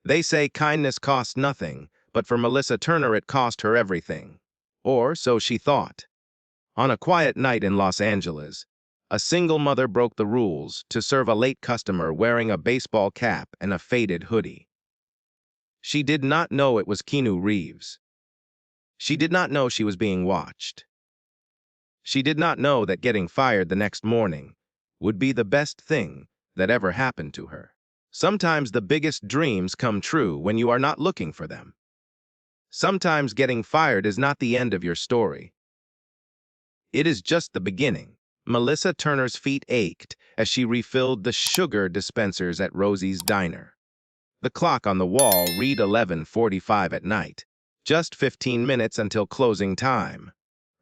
They say kindness costs nothing, but for Melissa Turner it cost her everything. Or so she thought. On a quiet night in Los Angeles, a single mother broke the rules to serve a late customer wearing a baseball cap and a faded hoodie. She did not know it was Keanu Reeves. She did not know she was being watched. She did not know that getting fired the next morning would be the best thing that ever happened to her. Sometimes the biggest dreams come true when you are not looking for them. Sometimes getting fired is not the end of your story. It is just the beginning. Melissa Turner's feet ached as she refilled the sugar dispensers at Rosie's Diner. The clock on the wall read 11:45 at night, just 15 minutes until closing time.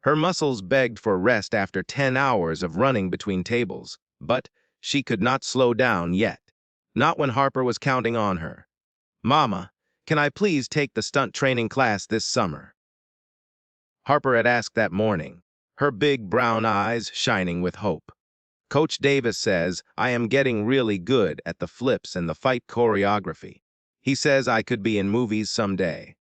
Her muscles begged for rest after 10 hours of running between tables, but she could not slow down yet. Not when Harper was counting on her. "Mama, can I please take the stunt training class this summer?" Harper had asked that morning, her big brown eyes shining with hope. "Coach Davis says I am getting really good at the flips and the fight choreography. He says I could be in movies someday."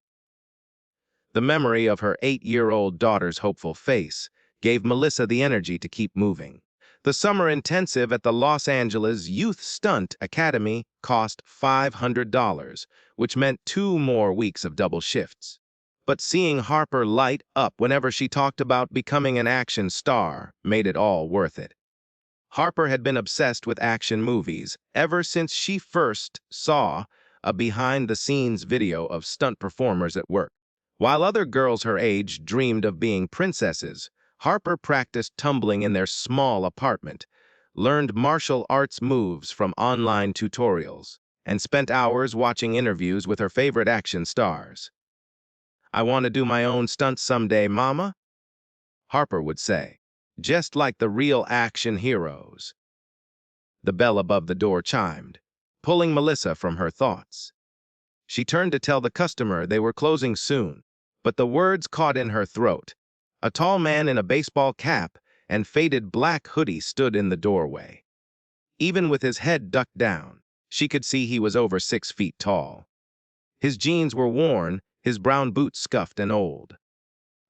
The memory of her 8-year-old daughter's hopeful face gave Melissa the energy to keep moving. The summer intensive at the Los Angeles Youth Stunt Academy cost $500, which meant 2 more weeks of double shifts. But seeing Harper light up whenever she talked about becoming an action star made it all worth it. Harper had been obsessed with action movies ever since she first saw a behind-the-scenes video of stunt performers at work. While other girls her age dreamed of being princesses, Harper practiced tumbling in their small apartment, learned martial arts moves from online tutorials, and spent hours watching interviews with her favorite action stars. "I want to do my own stunts someday, Mama," Harper would say, "just like the real action heroes." The bell above the door chimed, pulling Melissa from her thoughts. She turned to tell the customer they were closing soon, but the words caught in her throat. A tall man in a baseball cap and faded black hoodie stood in the doorway. Even with his head ducked down, she could see he was over 6 feet tall. His jeans were worn, his brown boots scuffed and old.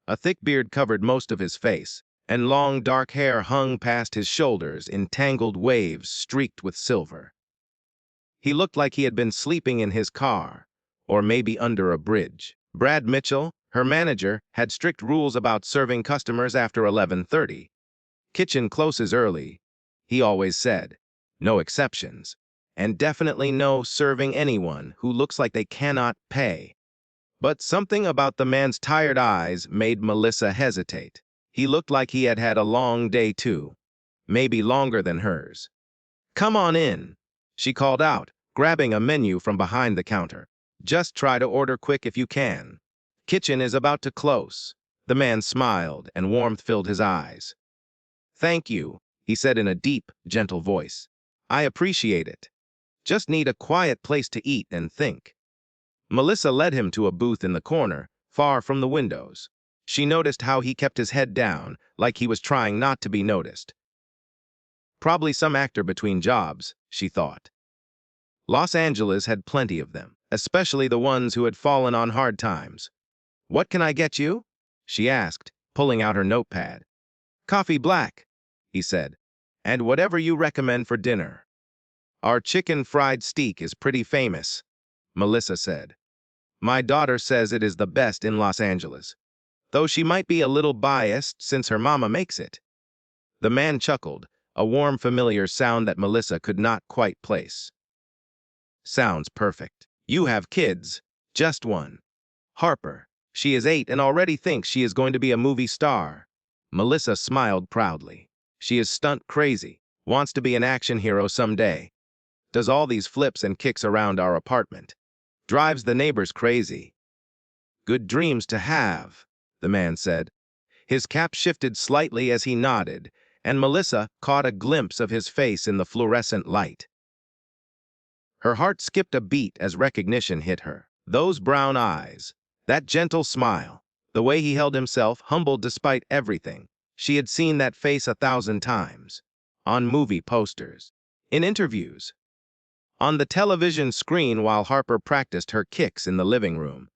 A thick beard covered most of his face, and long dark hair hung past his shoulders in tangled waves streaked with silver. He looked like he had been sleeping in his car, or maybe under a bridge. Brad Mitchell, her manager, had strict rules about serving customers after 11:30. "Kitchen closes early," he always said. "No exceptions. And definitely no serving anyone who looks like they cannot pay." But something about the man's tired eyes made Melissa hesitate. He looked like he had had a long day too, maybe longer than hers. "Come on in," she called out, grabbing a menu from behind the counter. "Just try to order quick if you can. Kitchen is about to close." The man smiled, and warmth filled his eyes. "Thank you," he said in a deep, gentle voice. "I appreciate it. Just need a quiet place to eat and think." Melissa led him to a booth in the corner, far from the windows. She noticed how he kept his head down, like he was trying not to be noticed. Probably some actor between jobs, she thought. Los Angeles had plenty of them, especially the ones who had fallen on hard times. "What can I get you?" she asked, pulling out her notepad. "Coffee black," he said, "and whatever you recommend for dinner." "Our chicken fried steak is pretty famous," Melissa said. "My daughter says it is the best in Los Angeles, though she might be a little biased since her mama makes it." The man chuckled, a warm, familiar sound that Melissa could not quite place. "Sounds perfect. You have kids." "Just one. Harper. She is 8 and already thinks she is going to be a movie star." Melissa smiled proudly. "She is stunt crazy, wants to be an action hero someday. Does all these flips and kicks around our apartment. Drives the neighbors crazy." "Good dreams to have," the man said. His cap shifted slightly as he nodded, and Melissa caught a glimpse of his face in the fluorescent light. Her heart skipped a beat as recognition hit her. Those brown eyes, that gentle smile, the way he held himself, humbled despite everything. She had seen that face 1,000 times. On movie posters, in interviews, on the television screen while Harper practiced her kicks in the living room,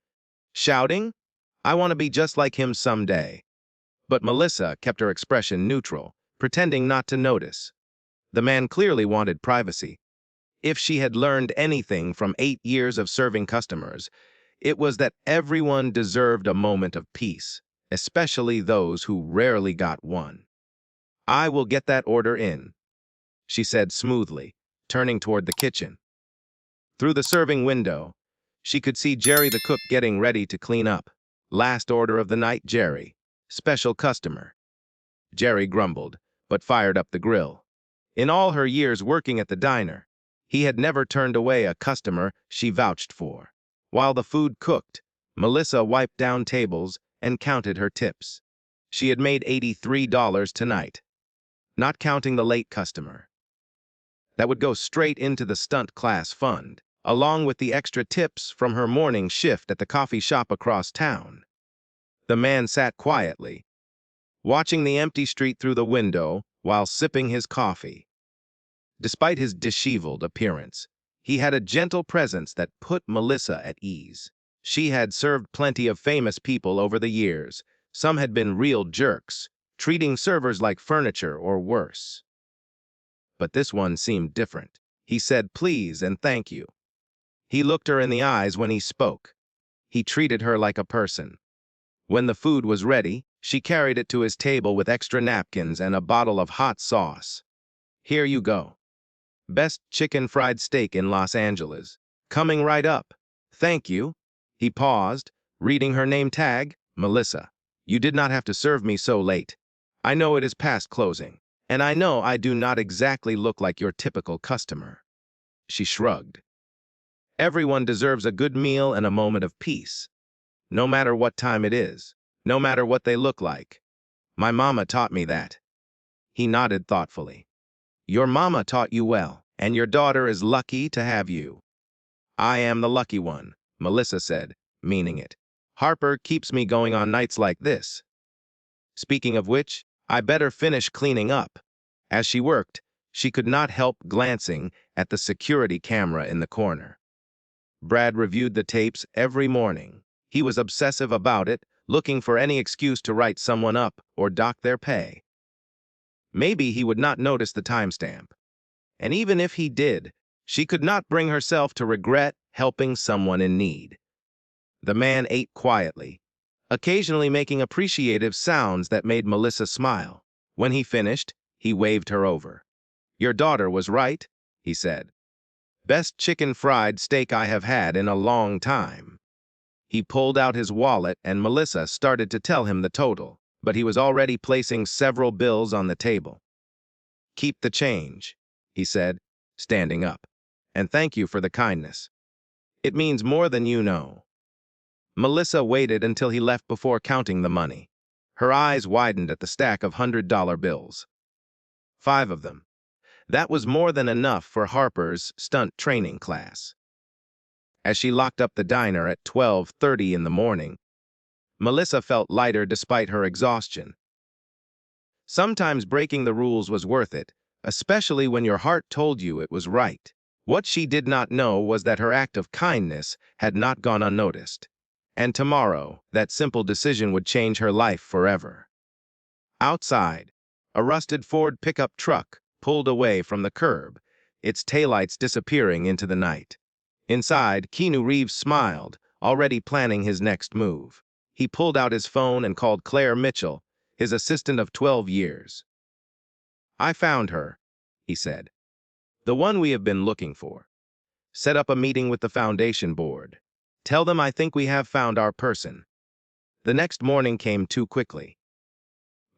shouting, "I want to be just like him someday." But Melissa kept her expression neutral, pretending not to notice. The man clearly wanted privacy. If she had learned anything from 8 years of serving customers, it was that everyone deserved a moment of peace, especially those who rarely got one. "I will get that order in," she said smoothly, turning toward the kitchen. Through the serving window, she could see Jerry the cook getting ready to clean up. "Last order of the night, Jerry. Special customer." Jerry grumbled, but fired up the grill. In all her years working at the diner, he had never turned away a customer she vouched for. While the food cooked, Melissa wiped down tables and counted her tips. She had made $83 tonight, not counting the late customer. That would go straight into the stunt class fund, along with the extra tips from her morning shift at the coffee shop across town. The man sat quietly, watching the empty street through the window while sipping his coffee. Despite his disheveled appearance, he had a gentle presence that put Melissa at ease. She had served plenty of famous people over the years. Some had been real jerks, treating servers like furniture or worse. But this one seemed different. He said please and thank you. He looked her in the eyes when he spoke. He treated her like a person. When the food was ready, she carried it to his table with extra napkins and a bottle of hot sauce. "Here you go. Best chicken fried steak in Los Angeles. Coming right up." "Thank you." He paused, reading her name tag, Melissa. "You did not have to serve me so late. I know it is past closing, and I know I do not exactly look like your typical customer." She shrugged. "Everyone deserves a good meal and a moment of peace, no matter what time it is, no matter what they look like. My mama taught me that." He nodded thoughtfully. "Your mama taught you well, and your daughter is lucky to have you." "I am the lucky one," Melissa said, meaning it. "Harper keeps me going on nights like this. Speaking of which, I better finish cleaning up." As she worked, she could not help glancing at the security camera in the corner. Brad reviewed the tapes every morning. He was obsessive about it, looking for any excuse to write someone up or dock their pay. Maybe he would not notice the timestamp. And even if he did, she could not bring herself to regret helping someone in need. The man ate quietly, occasionally making appreciative sounds that made Melissa smile. When he finished, he waved her over. "Your daughter was right," he said. "Best chicken fried steak I have had in a long time." He pulled out his wallet and Melissa started to tell him the total, but he was already placing several bills on the table. "Keep the change," he said, standing up. "And thank you for the kindness. It means more than you know." Melissa waited until he left before counting the money. Her eyes widened at the stack of $100 bills. 5 of them. That was more than enough for Harper's stunt training class. As she locked up the diner at 12:30 in the morning, Melissa felt lighter despite her exhaustion. Sometimes breaking the rules was worth it, especially when your heart told you it was right. What she did not know was that her act of kindness had not gone unnoticed. And tomorrow, that simple decision would change her life forever. Outside, a rusted Ford pickup truck pulled away from the curb, its taillights disappearing into the night. Inside, Keanu Reeves smiled, already planning his next move. He pulled out his phone and called Claire Mitchell, his assistant of 12 years. "I found her," he said. "The one we have been looking for. Set up a meeting with the foundation board. Tell them I think we have found our person." The next morning came too quickly.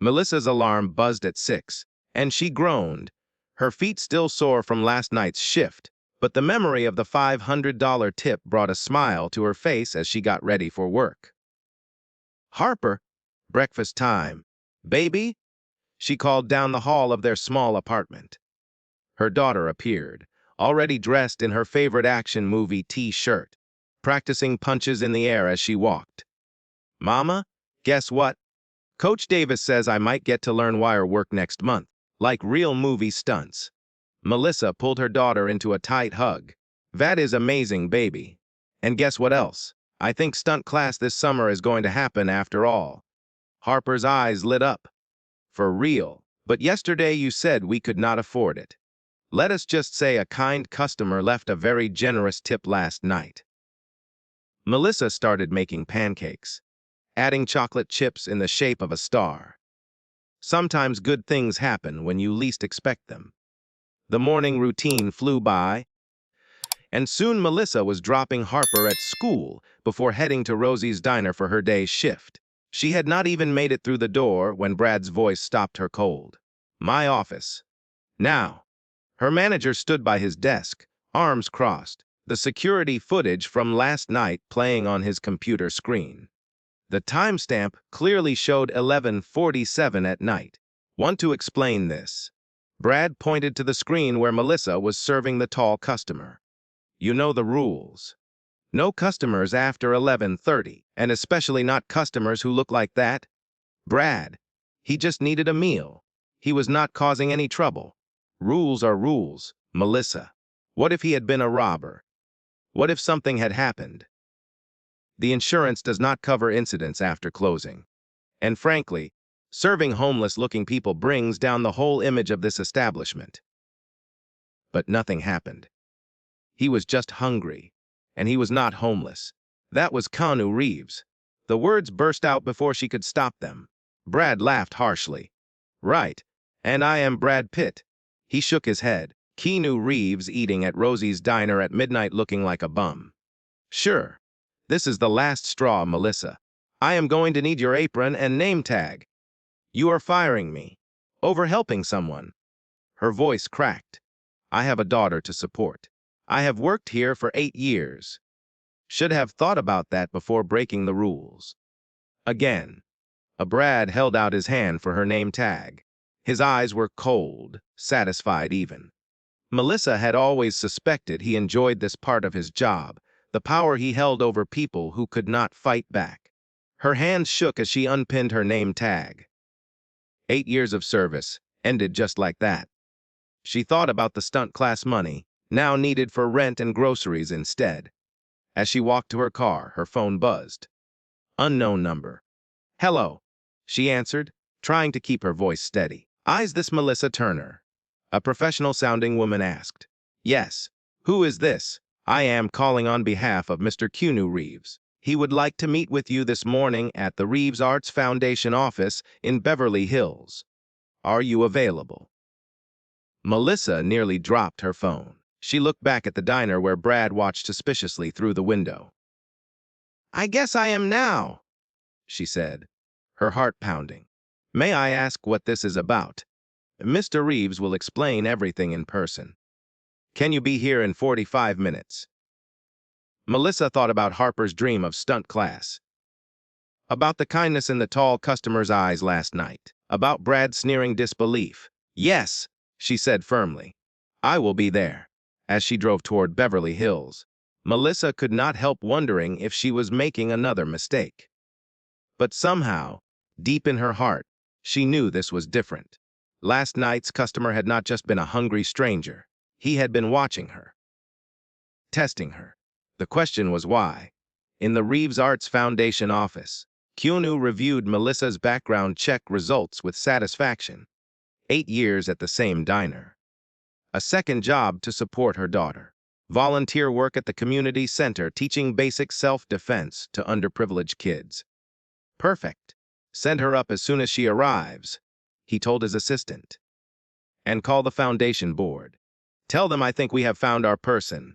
Melissa's alarm buzzed at 6, and she groaned, her feet still sore from last night's shift, but the memory of the $500 tip brought a smile to her face as she got ready for work. "Harper, breakfast time. Baby?" she called down the hall of their small apartment. Her daughter appeared, already dressed in her favorite action movie T-shirt, practicing punches in the air as she walked. "Mama, guess what? Coach Davis says I might get to learn wire work next month, like real movie stunts." Melissa pulled her daughter into a tight hug. That is amazing, baby. And guess what else? I think stunt class this summer is going to happen after all. Harper's eyes lit up. For real. But yesterday you said we could not afford it. Let us just say a kind customer left a very generous tip last night. Melissa started making pancakes, adding chocolate chips in the shape of a star. Sometimes good things happen when you least expect them. The morning routine flew by, and soon Melissa was dropping Harper at school before heading to Rosie's diner for her day's shift. She had not even made it through the door when Brad's voice stopped her cold. My office. Now. Her manager stood by his desk, arms crossed, the security footage from last night playing on his computer screen. The timestamp clearly showed 11:47 at night. Want to explain this? Brad pointed to the screen where Melissa was serving the tall customer. You know the rules. No customers after 11:30, and especially not customers who look like that. Brad, he just needed a meal. He was not causing any trouble. Rules are rules, Melissa. What if he had been a robber? What if something had happened? The insurance does not cover incidents after closing. And frankly, serving homeless-looking people brings down the whole image of this establishment. But nothing happened. He was just hungry, and he was not homeless. That was Keanu Reeves. The words burst out before she could stop them. Brad laughed harshly. Right, and I am Brad Pitt. He shook his head. Keanu Reeves eating at Rosie's diner at midnight looking like a bum. Sure, this is the last straw, Melissa. I am going to need your apron and name tag. You are firing me. Over helping someone. Her voice cracked. I have a daughter to support. I have worked here for 8 years. Should have thought about that before breaking the rules. Again, Brad held out his hand for her name tag. His eyes were cold, satisfied even. Melissa had always suspected he enjoyed this part of his job, the power he held over people who could not fight back. Her hands shook as she unpinned her name tag. 8 years of service ended just like that. She thought about the stunt class money, now needed for rent and groceries instead. As she walked to her car, her phone buzzed. Unknown number. Hello, she answered, trying to keep her voice steady. Is this Melissa Turner? A professional-sounding woman asked. Yes. Who is this? I am calling on behalf of Mr. Keanu Reeves. He would like to meet with you this morning at the Reeves Arts Foundation office in Beverly Hills. Are you available? Melissa nearly dropped her phone. She looked back at the diner where Brad watched suspiciously through the window. I guess I am now, she said, her heart pounding. May I ask what this is about? Mr. Reeves will explain everything in person. Can you be here in 45 minutes? Melissa thought about Harper's dream of stunt class, about the kindness in the tall customer's eyes last night, about Brad's sneering disbelief. Yes, she said firmly. I will be there. As she drove toward Beverly Hills, Melissa could not help wondering if she was making another mistake. But somehow, deep in her heart, she knew this was different. Last night's customer had not just been a hungry stranger. He had been watching her, testing her. The question was why. In the Reeves Arts Foundation office, Keanu reviewed Melissa's background check results with satisfaction. 8 years at the same diner. A second job to support her daughter. Volunteer work at the community center teaching basic self-defense to underprivileged kids. Perfect. Send her up as soon as she arrives, he told his assistant. And call the foundation board. Tell them I think we have found our person.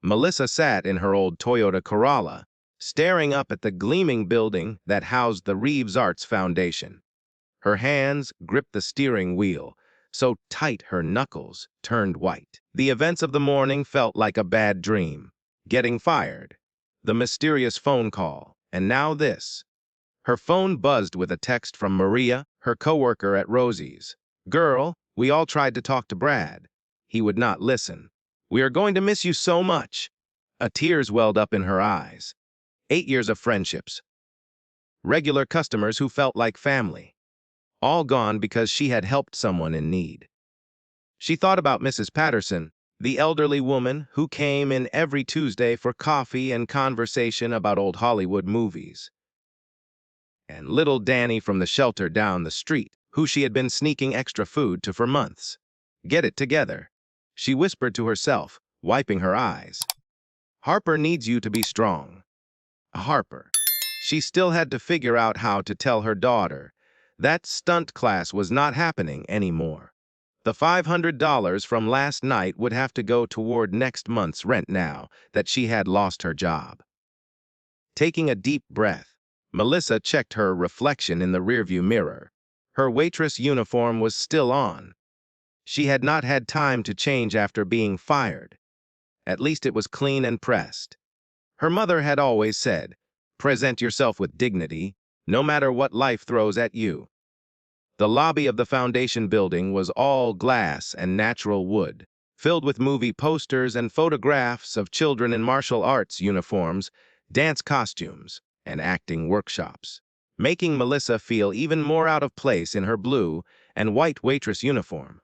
Melissa sat in her old Toyota Corolla, staring up at the gleaming building that housed the Reeves Arts Foundation. Her hands gripped the steering wheel, so tight her knuckles turned white. The events of the morning felt like a bad dream. Getting fired, the mysterious phone call, and now this. Her phone buzzed with a text from Maria, her coworker at Rosie's. Girl, we all tried to talk to Brad. He would not listen. We are going to miss you so much. Tears welled up in her eyes. 8 years of friendships. Regular customers who felt like family. All gone because she had helped someone in need. She thought about Mrs. Patterson, The elderly woman who came in every Tuesday for coffee and conversation about old Hollywood movies. And little Danny from the shelter down the street, who she had been sneaking extra food to for months. Get it together, she whispered to herself, wiping her eyes. Harper needs you to be strong. Harper. She still had to figure out how to tell her daughter that stunt class was not happening anymore. The $500 from last night would have to go toward next month's rent now that she had lost her job. Taking a deep breath, Melissa checked her reflection in the rearview mirror. Her waitress uniform was still on. She had not had time to change after being fired. At least it was clean and pressed. Her mother had always said, "Present yourself with dignity, no matter what life throws at you." The lobby of the foundation building was all glass and natural wood, filled with movie posters and photographs of children in martial arts uniforms, dance costumes, and acting workshops, making Melissa feel even more out of place in her blue and white waitress uniform.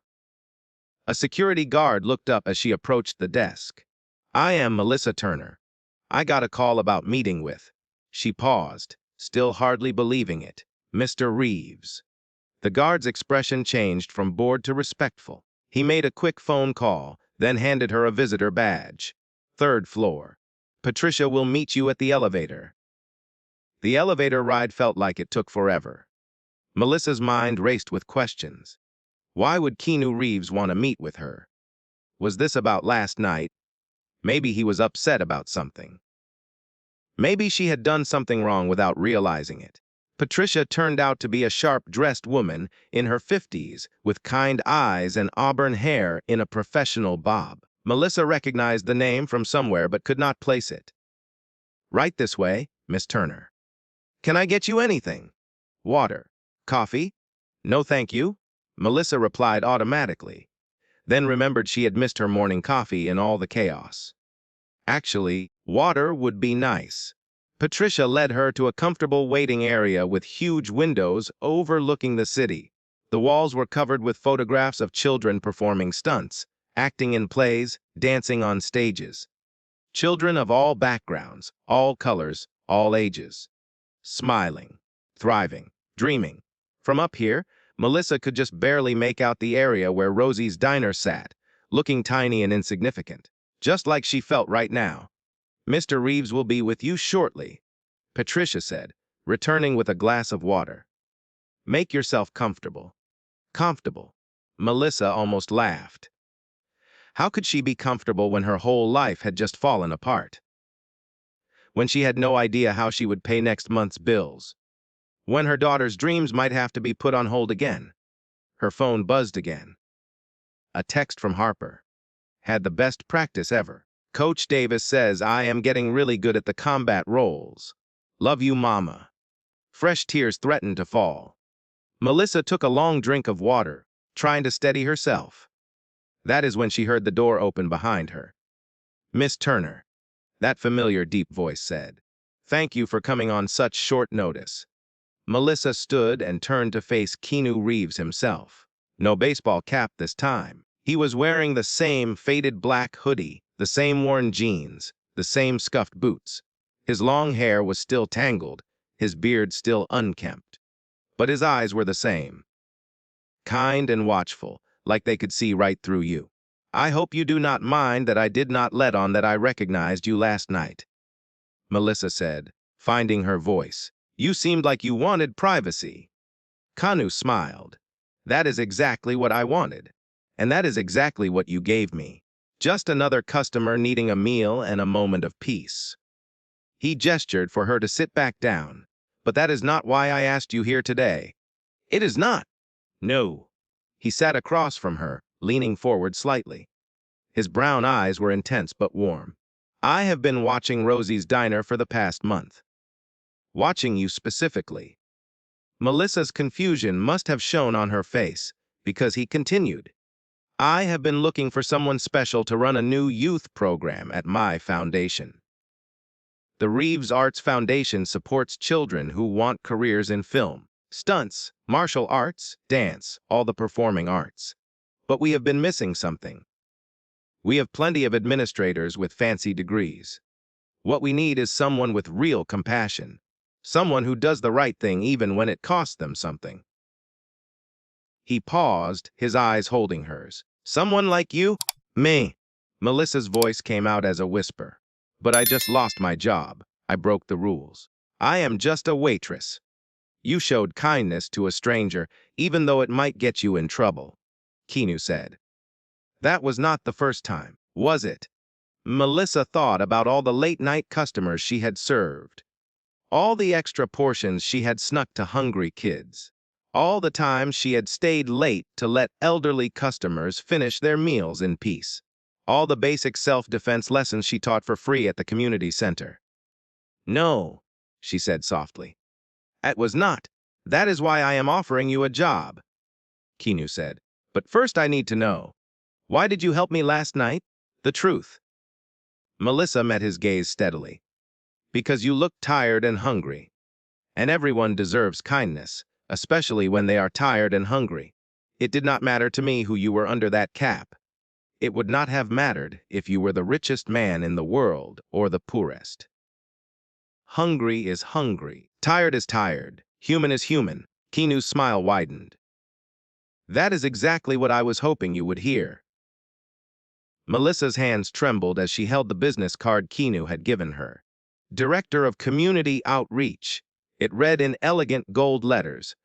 A security guard looked up as she approached the desk. "I am Melissa Turner. I got a call about meeting with—" She paused, still hardly believing it. "Mr. Reeves." The guard's expression changed from bored to respectful. He made a quick phone call, then handed her a visitor badge. "Third floor. Patricia will meet you at the elevator." The elevator ride felt like it took forever. Melissa's mind raced with questions. Why would Keanu Reeves want to meet with her? Was this about last night? Maybe he was upset about something. Maybe she had done something wrong without realizing it. Patricia turned out to be a sharp-dressed woman in her 50s with kind eyes and auburn hair in a professional bob. Melissa recognized the name from somewhere but could not place it. "Right this way, Miss Turner." "Can I get you anything?" "Water. Coffee?" "No, thank you," Melissa replied automatically, then remembered she had missed her morning coffee in all the chaos. Actually, water would be nice. Patricia led her to a comfortable waiting area with huge windows overlooking the city. The walls were covered with photographs of children performing stunts, acting in plays, dancing on stages. Children of all backgrounds, all colors, all ages. Smiling, thriving, dreaming. From up here, Melissa could just barely make out the area where Rosie's diner sat, looking tiny and insignificant, just like she felt right now. "Mr. Reeves will be with you shortly," Patricia said, returning with a glass of water. "Make yourself comfortable." Comfortable. Melissa almost laughed. How could she be comfortable when her whole life had just fallen apart? When she had no idea how she would pay next month's bills? When her daughter's dreams might have to be put on hold again? Her phone buzzed again. A text from Harper. "Had the best practice ever. Coach Davis says I am getting really good at the combat roles. Love you, Mama." Fresh tears threatened to fall. Melissa took a long drink of water, trying to steady herself. That is when she heard the door open behind her. "Miss Turner," that familiar deep voice said. "Thank you for coming on such short notice." Melissa stood and turned to face Keanu Reeves himself. No baseball cap this time. He was wearing the same faded black hoodie, the same worn jeans, the same scuffed boots. His long hair was still tangled, his beard still unkempt. But his eyes were the same. Kind and watchful, like they could see right through you. "I hope you do not mind that I did not let on that I recognized you last night," Melissa said, finding her voice. "You seemed like you wanted privacy." Keanu smiled. "That is exactly what I wanted. And that is exactly what you gave me. Just another customer needing a meal and a moment of peace." He gestured for her to sit back down. "But that is not why I asked you here today." "It is not." "No." He sat across from her, leaning forward slightly. His brown eyes were intense but warm. "I have been watching Rosie's diner for the past month. Watching you specifically." Melissa's confusion must have shown on her face, because he continued. "I have been looking for someone special to run a new youth program at my foundation. The Reeves Arts Foundation supports children who want careers in film, stunts, martial arts, dance, all the performing arts. But we have been missing something." We have plenty of administrators with fancy degrees. What we need is someone with real compassion. Someone who does the right thing even when it costs them something. He paused, his eyes holding hers. Someone like you? Me. Melissa's voice came out as a whisper. But I just lost my job. I broke the rules. I am just a waitress. You showed kindness to a stranger, even though it might get you in trouble, Keanu said. That was not the first time, was it? Melissa thought about all the late-night customers she had served, all the extra portions she had snuck to hungry kids, all the times she had stayed late to let elderly customers finish their meals in peace, all the basic self-defense lessons she taught for free at the community center. No, she said softly. It was not. That is why I am offering you a job, Keanu said. But first I need to know, why did you help me last night? The truth. Melissa met his gaze steadily. Because you looked tired and hungry. And everyone deserves kindness, especially when they are tired and hungry. It did not matter to me who you were under that cap. It would not have mattered if you were the richest man in the world or the poorest. Hungry is hungry. Tired is tired. Human is human. Keanu's smile widened. That is exactly what I was hoping you would hear. Melissa's hands trembled as she held the business card Keanu had given her. Director of Community Outreach. It read in elegant gold letters,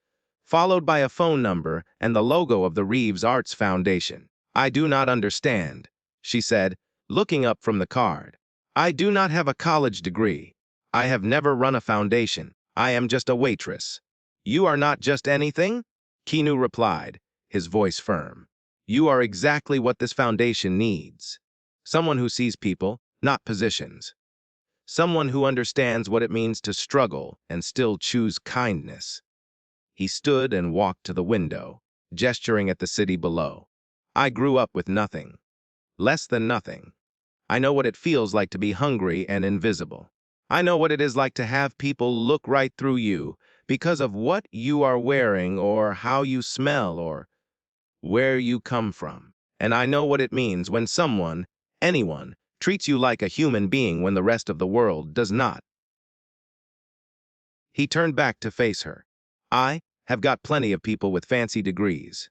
followed by a phone number and the logo of the Reeves Arts Foundation. I do not understand, she said, looking up from the card. I do not have a college degree. I have never run a foundation. I am just a waitress. You are not just anything? Keanu replied, his voice firm. You are exactly what this foundation needs. Someone who sees people, not positions. Someone who understands what it means to struggle and still choose kindness. He stood and walked to the window, gesturing at the city below. I grew up with nothing. Less than nothing. I know what it feels like to be hungry and invisible. I know what it is like to have people look right through you because of what you are wearing or how you smell or where you come from. And I know what it means when someone, anyone, treats you like a human being when the rest of the world does not. He turned back to face her. I have got plenty of people with fancy degrees.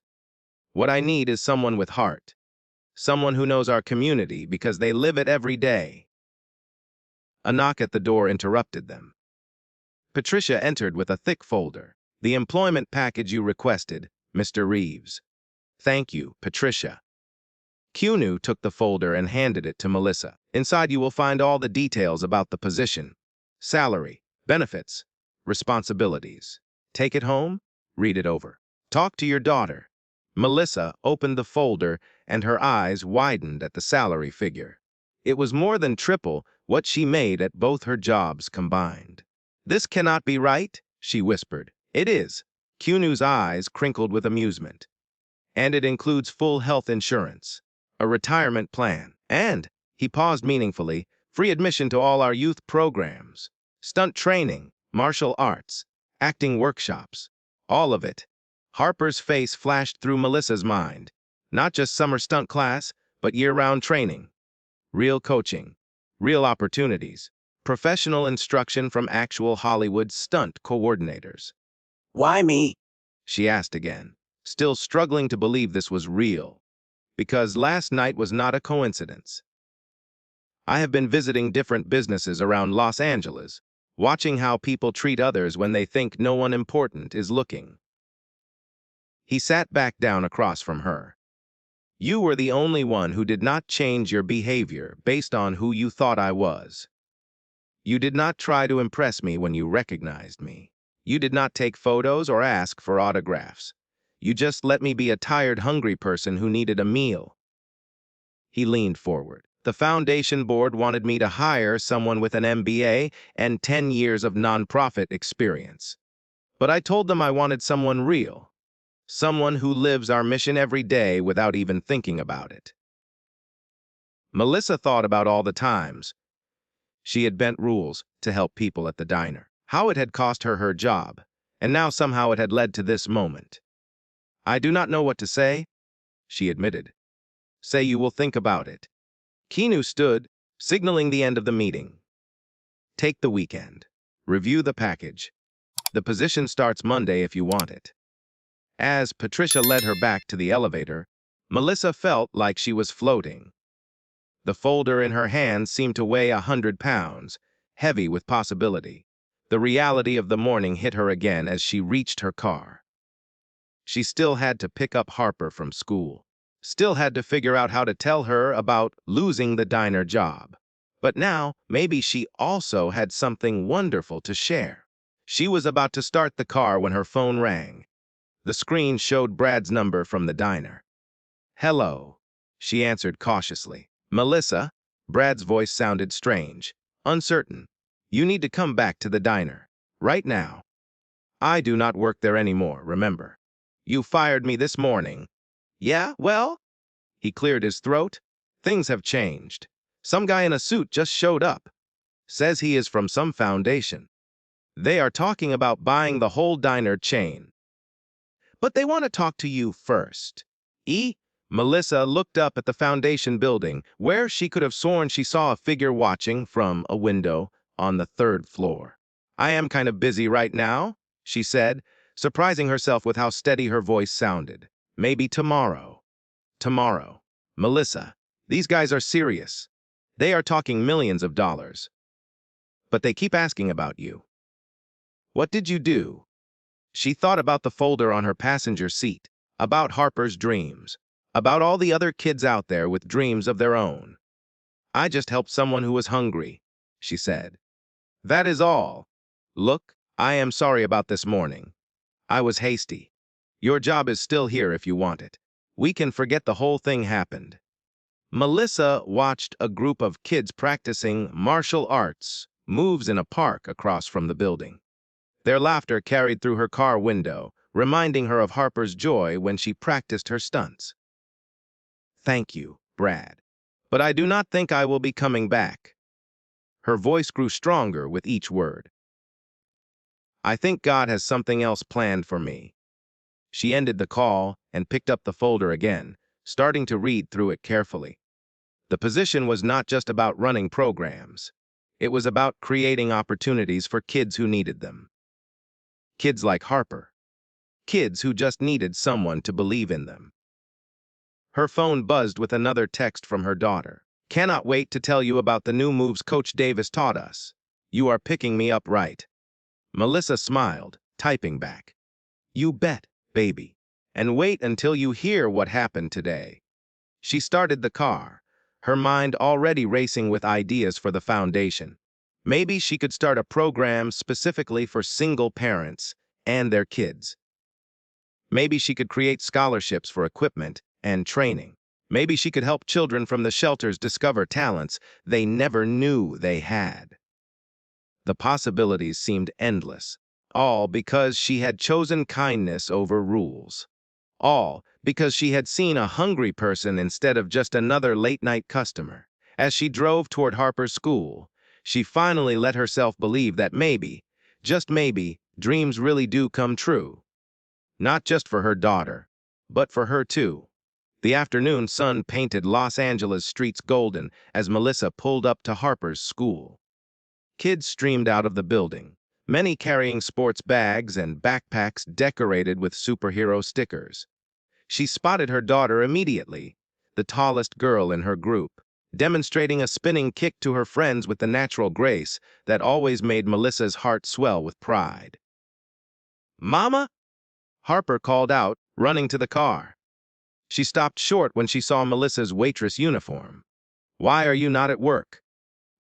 What I need is someone with heart. Someone who knows our community because they live it every day. A knock at the door interrupted them. Patricia entered with a thick folder. The employment package you requested, Mr. Reeves. Thank you, Patricia. Keanu took the folder and handed it to Melissa. Inside you will find all the details about the position. Salary, benefits, responsibilities. Take it home, read it over. Talk to your daughter. Melissa opened the folder and her eyes widened at the salary figure. It was more than triple what she made at both her jobs combined. This cannot be right, she whispered. It is. Keanu's eyes crinkled with amusement. And it includes full health insurance, a retirement plan, and, he paused meaningfully, free admission to all our youth programs, stunt training, martial arts, acting workshops, all of it. Harper's face flashed through Melissa's mind. Not just summer stunt class, but year-round training, real coaching, real opportunities, professional instruction from actual Hollywood stunt coordinators. Why me? She asked again, still struggling to believe this was real. Because last night was not a coincidence. I have been visiting different businesses around Los Angeles, watching how people treat others when they think no one important is looking. He sat back down across from her. You were the only one who did not change your behavior based on who you thought I was. You did not try to impress me when you recognized me. You did not take photos or ask for autographs. You just let me be a tired, hungry person who needed a meal. He leaned forward. The foundation board wanted me to hire someone with an MBA and 10 years of nonprofit experience. But I told them I wanted someone real. Someone who lives our mission every day without even thinking about it. Melissa thought about all the times she had bent rules to help people at the diner. How it had cost her her job, and now somehow it had led to this moment. I do not know what to say, she admitted. Say you will think about it. Keanu stood, signaling the end of the meeting. Take the weekend. Review the package. The position starts Monday if you want it. As Patricia led her back to the elevator, Melissa felt like she was floating. The folder in her hand seemed to weigh 100 pounds, heavy with possibility. The reality of the morning hit her again as she reached her car. She still had to pick up Harper from school. Still had to figure out how to tell her about losing the diner job. But now, maybe she also had something wonderful to share. She was about to start the car when her phone rang. The screen showed Brad's number from the diner. "Hello," she answered cautiously. "Melissa?" Brad's voice sounded strange, uncertain. "You need to come back to the diner. Right now. I do not work there anymore, remember. You fired me this morning." "Yeah, well?" He cleared his throat. "Things have changed. Some guy in a suit just showed up. Says he is from some foundation. They are talking about buying the whole diner chain. But they want to talk to you first." Melissa looked up at the foundation building, where she could have sworn she saw a figure watching from a window on the 3rd floor. "I am kind of busy right now," she said, surprising herself with how steady her voice sounded. "Maybe tomorrow." Tomorrow. "Melissa, these guys are serious. They are talking millions of dollars. But they keep asking about you. What did you do?" She thought about the folder on her passenger seat, about Harper's dreams, about all the other kids out there with dreams of their own. "I just helped someone who was hungry," she said. "That is all. Look, I am sorry about this morning. I was hasty. Your job is still here if you want it. We can forget the whole thing happened." Melissa watched a group of kids practicing martial arts moves in a park across from the building. Their laughter carried through her car window, reminding her of Harper's joy when she practiced her stunts. "Thank you, Brad. But I do not think I will be coming back." Her voice grew stronger with each word. "I think God has something else planned for me." She ended the call and picked up the folder again, starting to read through it carefully. The position was not just about running programs. It was about creating opportunities for kids who needed them. Kids like Harper. Kids who just needed someone to believe in them. Her phone buzzed with another text from her daughter. "Cannot wait to tell you about the new moves Coach Davis taught us. You are picking me up right." Melissa smiled, typing back. "You bet, baby. And wait until you hear what happened today." She started the car, her mind already racing with ideas for the foundation. Maybe she could start a program specifically for single parents and their kids. Maybe she could create scholarships for equipment and training. Maybe she could help children from the shelters discover talents they never knew they had. The possibilities seemed endless, all because she had chosen kindness over rules. All because she had seen a hungry person instead of just another late-night customer. As she drove toward Harper's school, she finally let herself believe that maybe, just maybe, dreams really do come true. Not just for her daughter, but for her too. The afternoon sun painted Los Angeles streets golden as Melissa pulled up to Harper's school. Kids streamed out of the building, many carrying sports bags and backpacks decorated with superhero stickers. She spotted her daughter immediately, the tallest girl in her group, demonstrating a spinning kick to her friends with the natural grace that always made Melissa's heart swell with pride. "Mama?" Harper called out, running to the car. She stopped short when she saw Melissa's waitress uniform. "Why are you not at work?"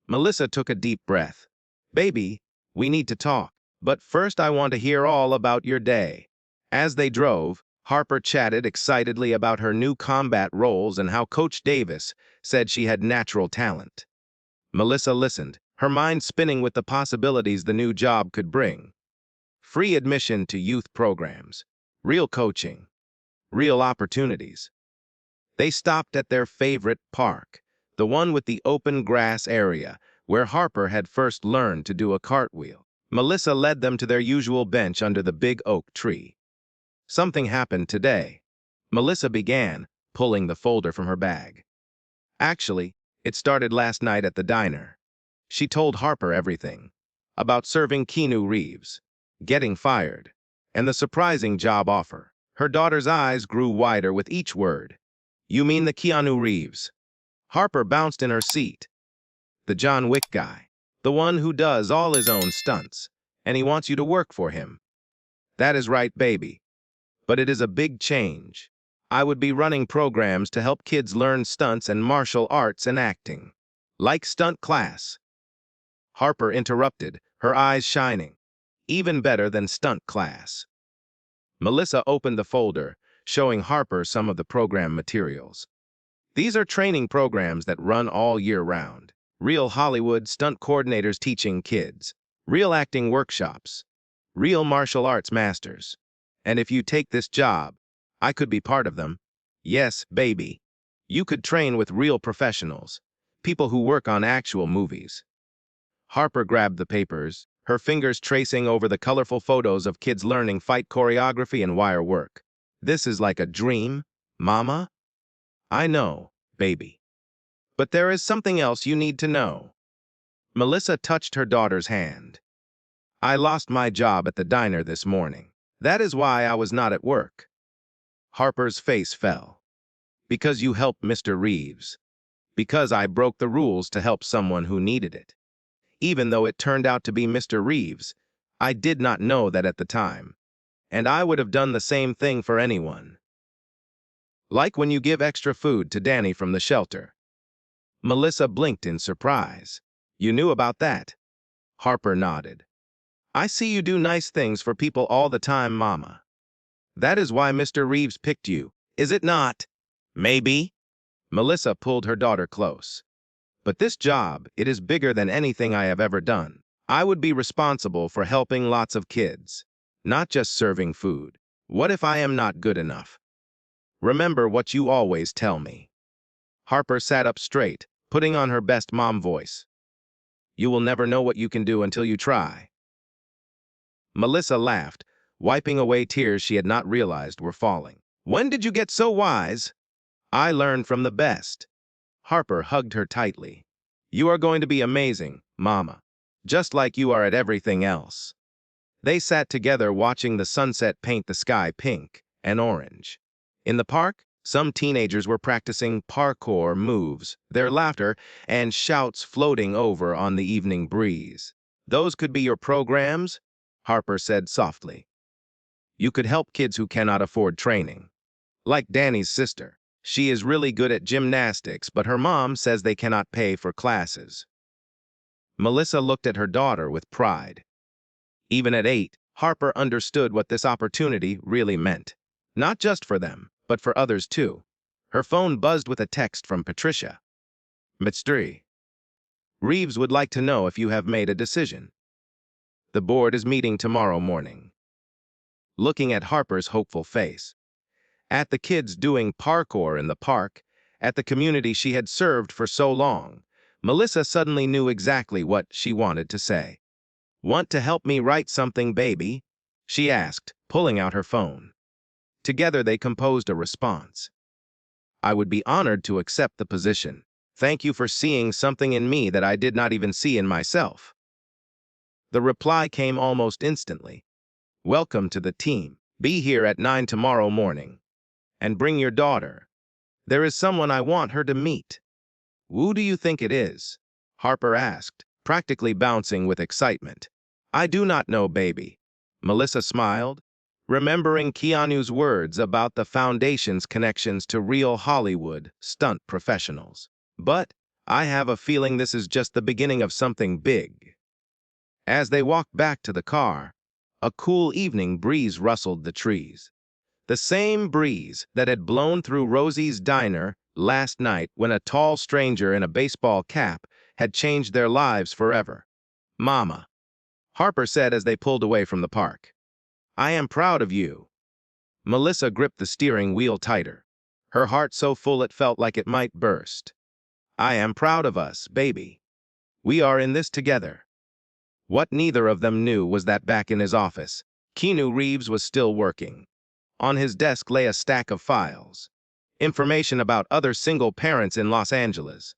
Melissa took a deep breath. "Baby, we need to talk, but first I want to hear all about your day." As they drove, Harper chatted excitedly about her new combat roles and how Coach Davis said she had natural talent. Melissa listened, her mind spinning with the possibilities the new job could bring. Free admission to youth programs, real coaching, real opportunities. They stopped at their favorite park, the one with the open grass area where Harper had first learned to do a cartwheel. Melissa led them to their usual bench under the big oak tree. "Something happened today." Melissa began, pulling the folder from her bag. "Actually, It started last night at the diner. She told Harper everything about serving Keanu Reeves, getting fired, and the surprising job offer. Her daughter's eyes grew wider with each word. You mean the Keanu Reeves? Harper bounced in her seat. The John Wick guy. The one who does all his own stunts. And he wants you to work for him. That is right, baby. But it is a big change. I would be running programs to help kids learn stunts and martial arts and acting. Like stunt class. Harper interrupted, her eyes shining. Even better than stunt class. Melissa opened the folder, showing Harper some of the program materials. These are training programs that run all year round. Real Hollywood stunt coordinators teaching kids. Real acting workshops. Real martial arts masters. And if you take this job, I could be part of them. Yes, baby. You could train with real professionals. People who work on actual movies. Harper grabbed the papers, her fingers tracing over the colorful photos of kids learning fight choreography and wire work. This is like a dream, Mama? I know, baby. But there is something else you need to know. Melissa touched her daughter's hand. I lost my job at the diner this morning. That is why I was not at work. Harper's face fell. Because you helped Mr. Reeves. Because I broke the rules to help someone who needed it. Even though it turned out to be Mr. Reeves, I did not know that at the time. And I would have done the same thing for anyone. Like when you give extra food to Danny from the shelter. Melissa blinked in surprise. You knew about that? Harper nodded. I see you do nice things for people all the time, Mama. That is why Mr. Reeves picked you, is it not? Maybe. Melissa pulled her daughter close. But this job, it is bigger than anything I have ever done. I would be responsible for helping lots of kids, not just serving food. What if I am not good enough? Remember what you always tell me. Harper sat up straight, putting on her best mom voice. You will never know what you can do until you try. Melissa laughed, wiping away tears she had not realized were falling. When did you get so wise? I learned from the best. Harper hugged her tightly. You are going to be amazing, Mama. Just like you are at everything else. They sat together watching the sunset paint the sky pink and orange. In the park, some teenagers were practicing parkour moves, their laughter and shouts floating over on the evening breeze. Those could be your programs, Harper said softly. You could help kids who cannot afford training. Like Danny's sister. She is really good at gymnastics, but her mom says they cannot pay for classes. Melissa looked at her daughter with pride. Even at 8, Harper understood what this opportunity really meant. Not just for them, but for others too. Her phone buzzed with a text from Patricia. Mr. Reeves would like to know if you have made a decision. The board is meeting tomorrow morning. Looking at Harper's hopeful face. At the kids doing parkour in the park, at the community she had served for so long, Melissa suddenly knew exactly what she wanted to say. Want to help me write something, baby? She asked, pulling out her phone. Together they composed a response. I would be honored to accept the position. Thank you for seeing something in me that I did not even see in myself. The reply came almost instantly. Welcome to the team. Be here at 9 tomorrow morning. And bring your daughter. There is someone I want her to meet. Who do you think it is? Harper asked, practically bouncing with excitement. I do not know, baby. Melissa smiled, remembering Keanu's words about the foundation's connections to real Hollywood stunt professionals. But I have a feeling this is just the beginning of something big. As they walked back to the car, a cool evening breeze rustled the trees. The same breeze that had blown through Rosie's diner last night when a tall stranger in a baseball cap had changed their lives forever. Mama, Harper said as they pulled away from the park. I am proud of you. Melissa gripped the steering wheel tighter, her heart so full it felt like it might burst. I am proud of us, baby. We are in this together. What neither of them knew was that back in his office, Keanu Reeves was still working. On his desk lay a stack of files. Information about other single parents in Los Angeles.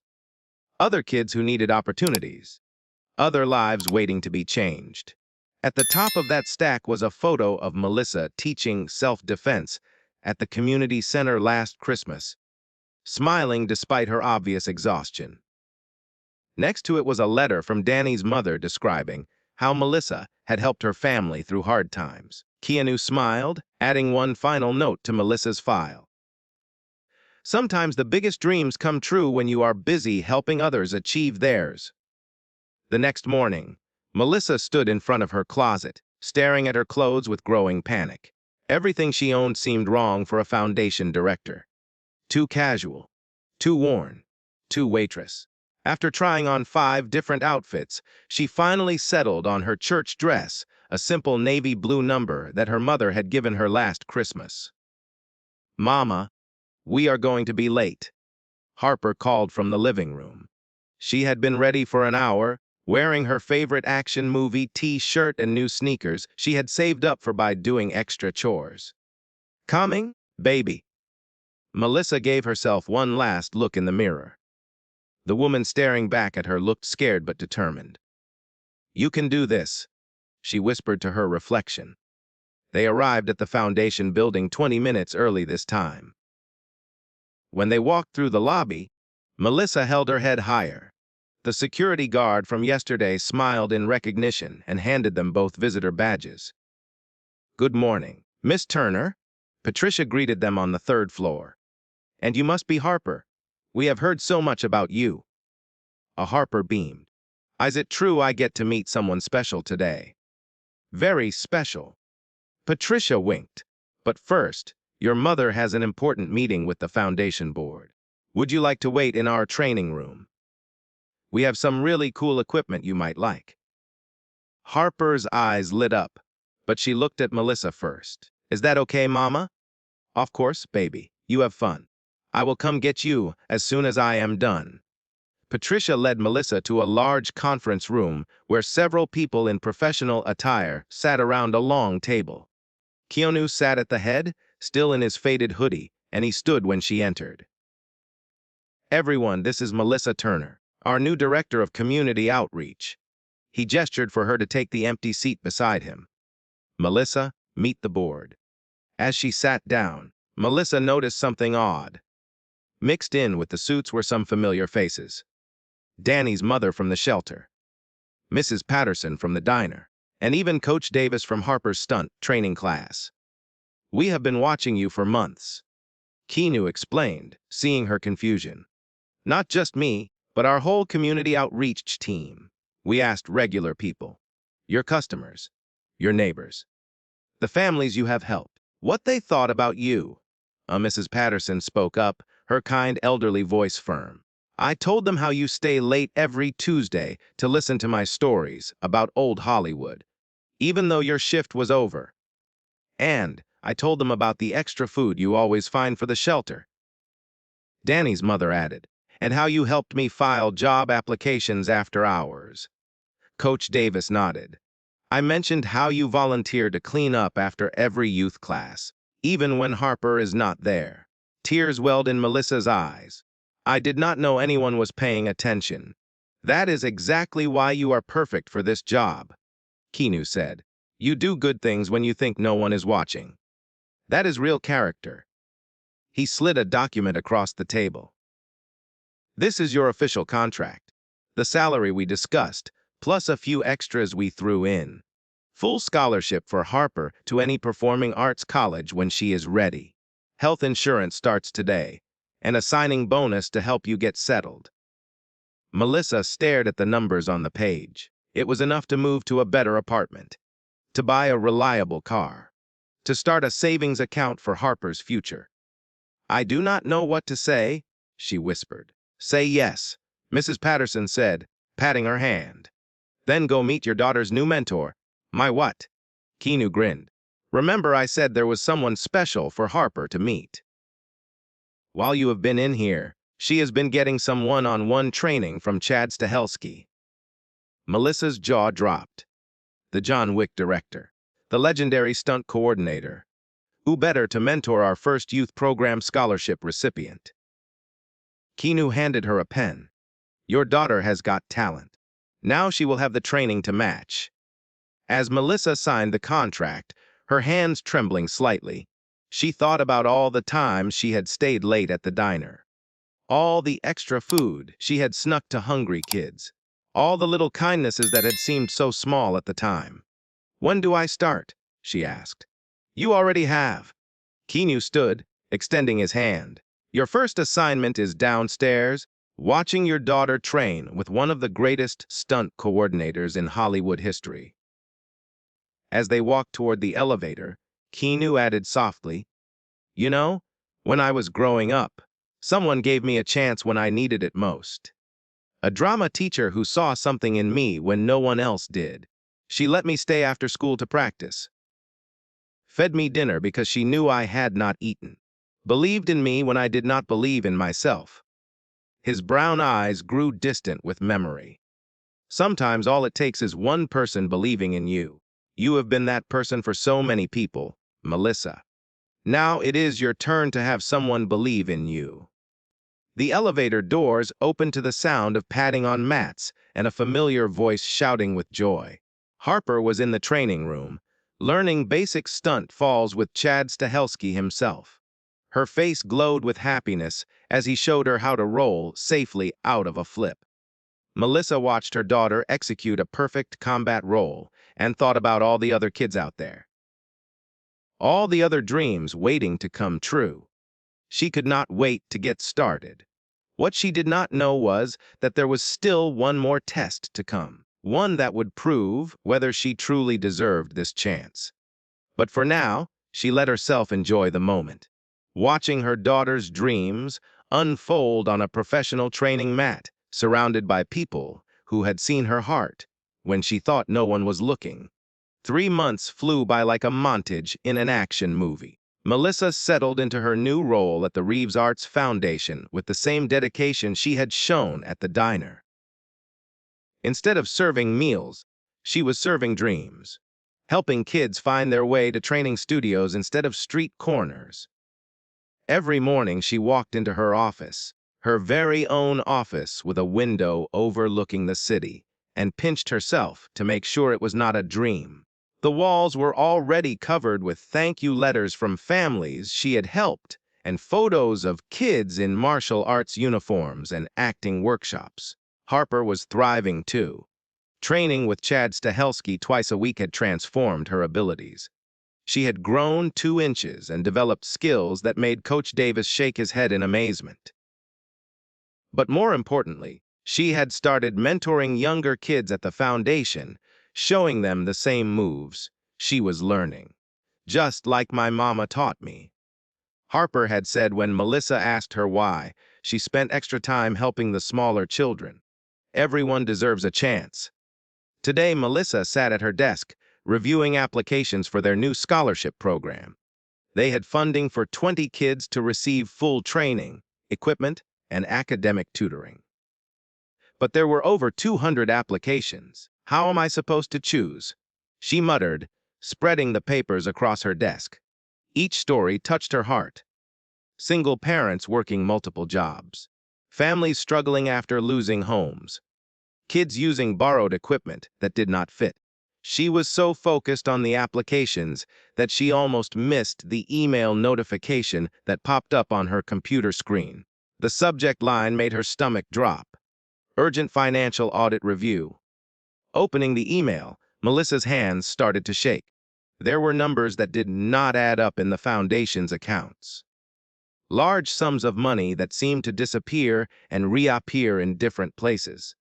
other kids who needed opportunities, other lives waiting to be changed. At the top of that stack was a photo of Melissa teaching self-defense at the community center last Christmas, smiling despite her obvious exhaustion. Next to it was a letter from Danny's mother describing how Melissa had helped her family through hard times. Keanu smiled, adding one final note to Melissa's file. Sometimes the biggest dreams come true when you are busy helping others achieve theirs. The next morning, Melissa stood in front of her closet, staring at her clothes with growing panic. Everything she owned seemed wrong for a foundation director. Too casual, too worn, too waitress. After trying on 5 different outfits, she finally settled on her church dress, a simple navy blue number that her mother had given her last Christmas. "Mama, we are going to be late," Harper called from the living room. She had been ready for an hour, wearing her favorite action movie t-shirt and new sneakers she had saved up for by doing extra chores. "Coming, baby?" Melissa gave herself one last look in the mirror. The woman staring back at her looked scared but determined. "You can do this," she whispered to her reflection. They arrived at the foundation building 20 minutes early this time. When they walked through the lobby, Melissa held her head higher. The security guard from yesterday smiled in recognition and handed them both visitor badges. "Good morning, Miss Turner." Patricia greeted them on the 3rd floor. "And you must be Harper. We have heard so much about you." A Harper beamed. "Is it true I get to meet someone special today?" "Very special." Patricia winked. "But first, your mother has an important meeting with the foundation board. Would you like to wait in our training room? We have some really cool equipment you might like." Harper's eyes lit up, but she looked at Melissa first. "Is that okay, Mama?" "Of course, baby. You have fun. I will come get you as soon as I am done." Patricia led Melissa to a large conference room where several people in professional attire sat around a long table. Keanu sat at the head, still in his faded hoodie, and he stood when she entered. "Everyone, this is Melissa Turner, our new director of community outreach." He gestured for her to take the empty seat beside him. "Melissa, meet the board." As she sat down, Melissa noticed something odd. Mixed in with the suits were some familiar faces. Danny's mother from the shelter, Mrs. Patterson from the diner, and even Coach Davis from Harper's stunt training class. "We have been watching you for months," Keanu explained, seeing her confusion. "Not just me, but our whole community outreach team. We asked regular people, your customers, your neighbors, the families you have helped, what they thought about you." Mrs. Patterson spoke up, her kind elderly voice firm. "I told them how you stay late every Tuesday to listen to my stories about old Hollywood, even though your shift was over. And I told them about the extra food you always find for the shelter." Danny's mother added, "And how you helped me file job applications after hours." Coach Davis nodded. "I mentioned how you volunteer to clean up after every youth class, even when Harper is not there." Tears welled in Melissa's eyes. "I did not know anyone was paying attention." "That is exactly why you are perfect for this job," Keanu said. "You do good things when you think no one is watching. That is real character." He slid a document across the table. "This is your official contract. The salary we discussed, plus a few extras we threw in. Full scholarship for Harper to any performing arts college when she is ready. Health insurance starts today, and a signing bonus to help you get settled." Melissa stared at the numbers on the page. It was enough to move to a better apartment, to buy a reliable car, to start a savings account for Harper's future. "I do not know what to say," she whispered. "Say yes," Mrs. Patterson said, patting her hand. "Then go meet your daughter's new mentor." "My what?" Keanu grinned. "Remember I said there was someone special for Harper to meet. While you have been in here, she has been getting some one-on-one training from Chad Stahelski." Melissa's jaw dropped. The John Wick director, the legendary stunt coordinator. Who better to mentor our first youth program scholarship recipient? Keanu handed her a pen. Your daughter has got talent. Now she will have the training to match." As Melissa signed the contract, her hands trembling slightly, she thought about all the times she had stayed late at the diner. All the extra food she had snuck to hungry kids. All the little kindnesses that had seemed so small at the time. "When do I start?" she asked. "You already have." Keanu stood, extending his hand. "Your first assignment is downstairs, watching your daughter train with one of the greatest stunt coordinators in Hollywood history." As they walked toward the elevator, Keanu added softly, "You know, when I was growing up, someone gave me a chance when I needed it most. A drama teacher who saw something in me when no one else did. She let me stay after school to practice. Fed me dinner because she knew I had not eaten. Believed in me when I did not believe in myself." His brown eyes grew distant with memory. "Sometimes all it takes is one person believing in you. You have been that person for so many people, Melissa. Now it is your turn to have someone believe in you." The elevator doors opened to the sound of padding on mats and a familiar voice shouting with joy. Harper was in the training room, learning basic stunt falls with Chad Stahelski himself. Her face glowed with happiness as he showed her how to roll safely out of a flip. Melissa watched her daughter execute a perfect combat roll and thought about all the other kids out there. All the other dreams waiting to come true. She could not wait to get started. What she did not know was that there was still one more test to come, one that would prove whether she truly deserved this chance. But for now, she let herself enjoy the moment, watching her daughter's dreams unfold on a professional training mat, surrounded by people who had seen her heart when she thought no one was looking. 3 months flew by like a montage in an action movie. Melissa settled into her new role at the Reeves Arts Foundation with the same dedication she had shown at the diner. Instead of serving meals, she was serving dreams, helping kids find their way to training studios instead of street corners. Every morning she walked into her office, her very own office with a window overlooking the city, and pinched herself to make sure it was not a dream. The walls were already covered with thank you letters from families she had helped and photos of kids in martial arts uniforms and acting workshops. Harper was thriving too. Training with Chad Stahelski twice a week had transformed her abilities. She had grown 2 inches and developed skills that made Coach Davis shake his head in amazement. But more importantly, she had started mentoring younger kids at the foundation, showing them the same moves she was learning. "Just like my mama taught me," Harper had said when Melissa asked her why. She spent extra time helping the smaller children. Everyone deserves a chance. Today, Melissa sat at her desk, reviewing applications for their new scholarship program. They had funding for 20 kids to receive full training, equipment, and academic tutoring. But there were over 200 applications. "How am I supposed to choose?" she muttered, spreading the papers across her desk. Each story touched her heart. Single parents working multiple jobs. Families struggling after losing homes. Kids using borrowed equipment that did not fit. She was so focused on the applications that she almost missed the email notification that popped up on her computer screen. The subject line made her stomach drop. Urgent financial audit review. Opening the email, Melissa's hands started to shake. There were numbers that did not add up in the foundation's accounts. Large sums of money that seemed to disappear and reappear in different places.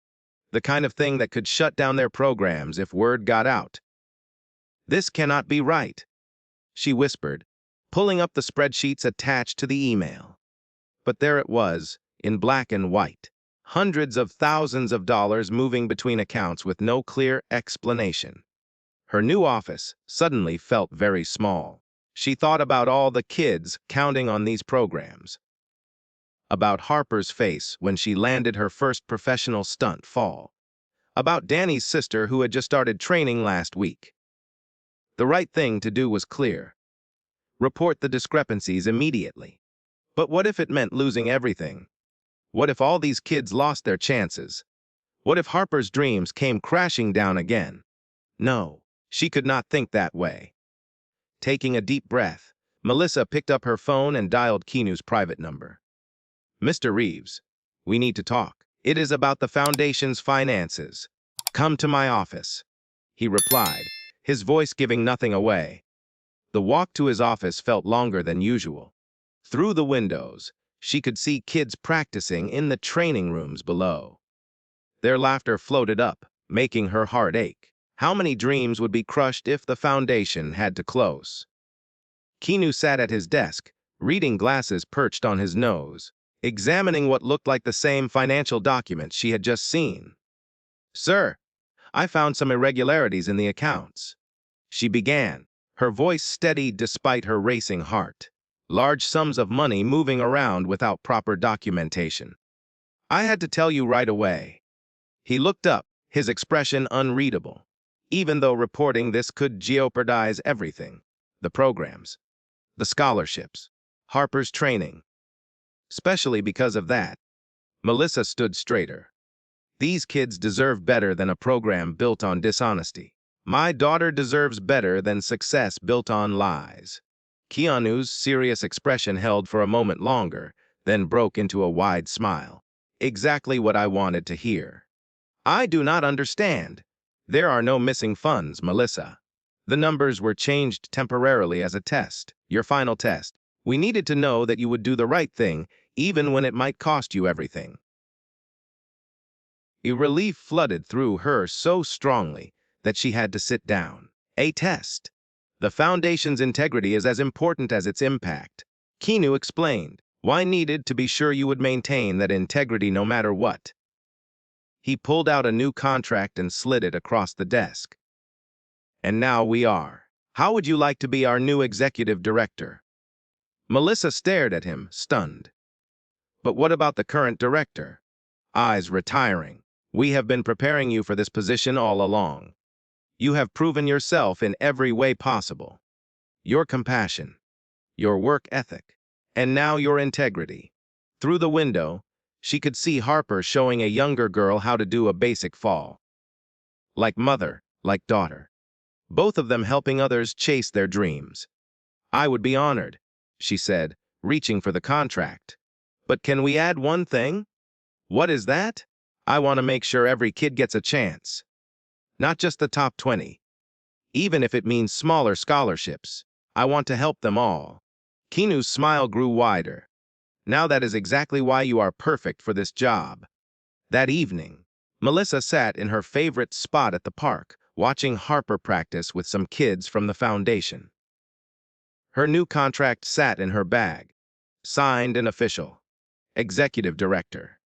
The kind of thing that could shut down their programs if word got out. "This cannot be right," she whispered, pulling up the spreadsheets attached to the email. But there it was, in black and white. Hundreds of thousands of dollars moving between accounts with no clear explanation. Her new office suddenly felt very small. She thought about all the kids counting on these programs. About Harper's face when she landed her first professional stunt fall. About Danny's sister who had just started training last week. The right thing to do was clear. Report the discrepancies immediately. But what if it meant losing everything? What if all these kids lost their chances? What if Harper's dreams came crashing down again? No, she could not think that way. Taking a deep breath, Melissa picked up her phone and dialed Keanu's private number. Mr. Reeves, we need to talk. It is about the foundation's finances. Come to my office, he replied, his voice giving nothing away. The walk to his office felt longer than usual. Through the windows, she could see kids practicing in the training rooms below. Their laughter floated up, making her heart ache. How many dreams would be crushed if the foundation had to close? Keanu sat at his desk, reading glasses perched on his nose, examining what looked like the same financial documents she had just seen. Sir, I found some irregularities in the accounts. She began, her voice steady despite her racing heart. Large sums of money moving around without proper documentation. I had to tell you right away. He looked up, his expression unreadable. Even though reporting this could jeopardize everything. The programs, the scholarships, Harper's training. Especially because of that, Melissa stood straighter. These kids deserve better than a program built on dishonesty. My daughter deserves better than success built on lies. Keanu's serious expression held for a moment longer, then broke into a wide smile. Exactly what I wanted to hear. I do not understand. There are no missing funds, Melissa. The numbers were changed temporarily as a test, your final test. We needed to know that you would do the right thing, even when it might cost you everything. A relief flooded through her so strongly that she had to sit down. A test. The foundation's integrity is as important as its impact. Keanu explained, why needed to be sure you would maintain that integrity no matter what. He pulled out a new contract and slid it across the desk. And now we are. How would you like to be our new executive director? Melissa stared at him, stunned. But what about the current director? Eyes retiring. We have been preparing you for this position all along. You have proven yourself in every way possible. Your compassion, your work ethic, and now your integrity. Through the window, she could see Harper showing a younger girl how to do a basic fall. Like mother, like daughter. Both of them helping others chase their dreams. I would be honored, she said, reaching for the contract. But can we add one thing? What is that? I want to make sure every kid gets a chance. Not just the top 20. Even if it means smaller scholarships, I want to help them all. Keanu's smile grew wider. Now that is exactly why you are perfect for this job. That evening, Melissa sat in her favorite spot at the park, watching Harper practice with some kids from the foundation. Her new contract sat in her bag, signed and official. Executive Director.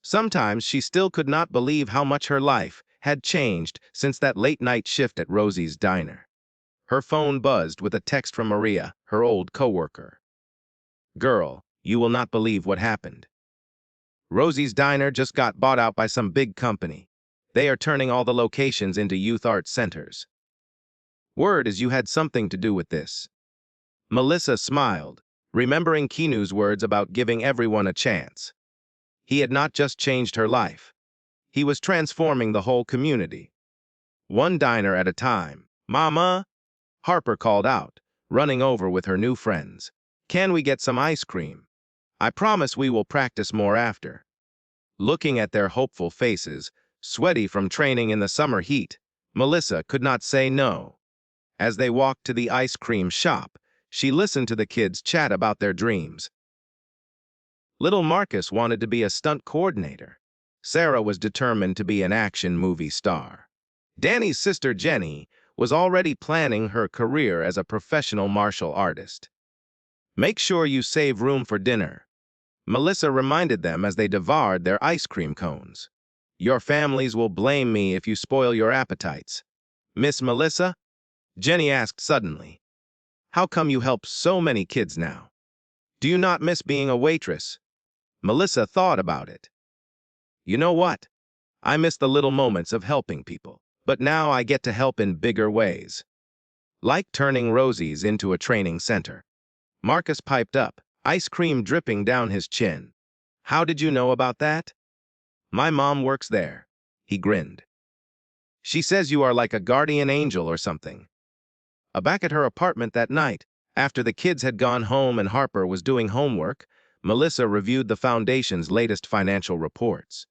Sometimes she still could not believe how much her life had changed since that late-night shift at Rosie's diner. Her phone buzzed with a text from Maria, her old coworker. Girl, you will not believe what happened. Rosie's diner just got bought out by some big company. They are turning all the locations into youth arts centers. Word is you had something to do with this. Melissa smiled, remembering Keanu's words about giving everyone a chance. He had not just changed her life. He was transforming the whole community. One diner at a time. Mama, Harper called out, running over with her new friends. Can we get some ice cream? I promise we will practice more after. Looking at their hopeful faces, sweaty from training in the summer heat, Melissa could not say no. As they walked to the ice cream shop, she listened to the kids chat about their dreams. Little Marcus wanted to be a stunt coordinator. Sarah was determined to be an action movie star. Danny's sister Jenny was already planning her career as a professional martial artist. Make sure you save room for dinner, Melissa reminded them as they devoured their ice cream cones. Your families will blame me if you spoil your appetites. Miss Melissa? Jenny asked suddenly. How come you help so many kids now? Do you not miss being a waitress? Melissa thought about it. You know what? I miss the little moments of helping people, but now I get to help in bigger ways. Like turning Rosie's into a training center. Marcus piped up, ice cream dripping down his chin. How did you know about that? My mom works there. He grinned. She says you are like a guardian angel or something. Back at her apartment that night, after the kids had gone home and Harper was doing homework, Melissa reviewed the foundation's latest financial reports.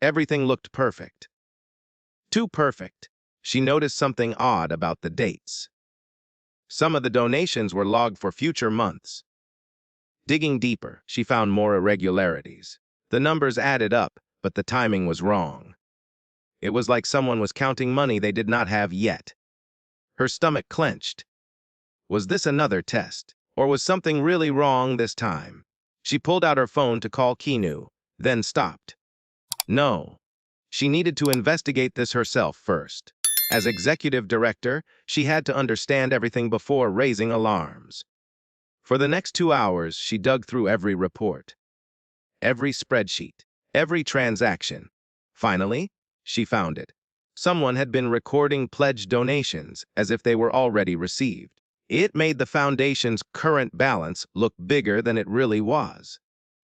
Everything looked perfect. Too perfect. She noticed something odd about the dates. Some of the donations were logged for future months. Digging deeper, she found more irregularities. The numbers added up, but the timing was wrong. It was like someone was counting money they did not have yet. Her stomach clenched. Was this another test? Or was something really wrong this time? She pulled out her phone to call Keanu, then stopped. No. She needed to investigate this herself first. As executive director, she had to understand everything before raising alarms. For the next 2 hours, she dug through every report, every spreadsheet, every transaction. Finally, she found it. Someone had been recording pledged donations as if they were already received. It made the foundation's current balance look bigger than it really was.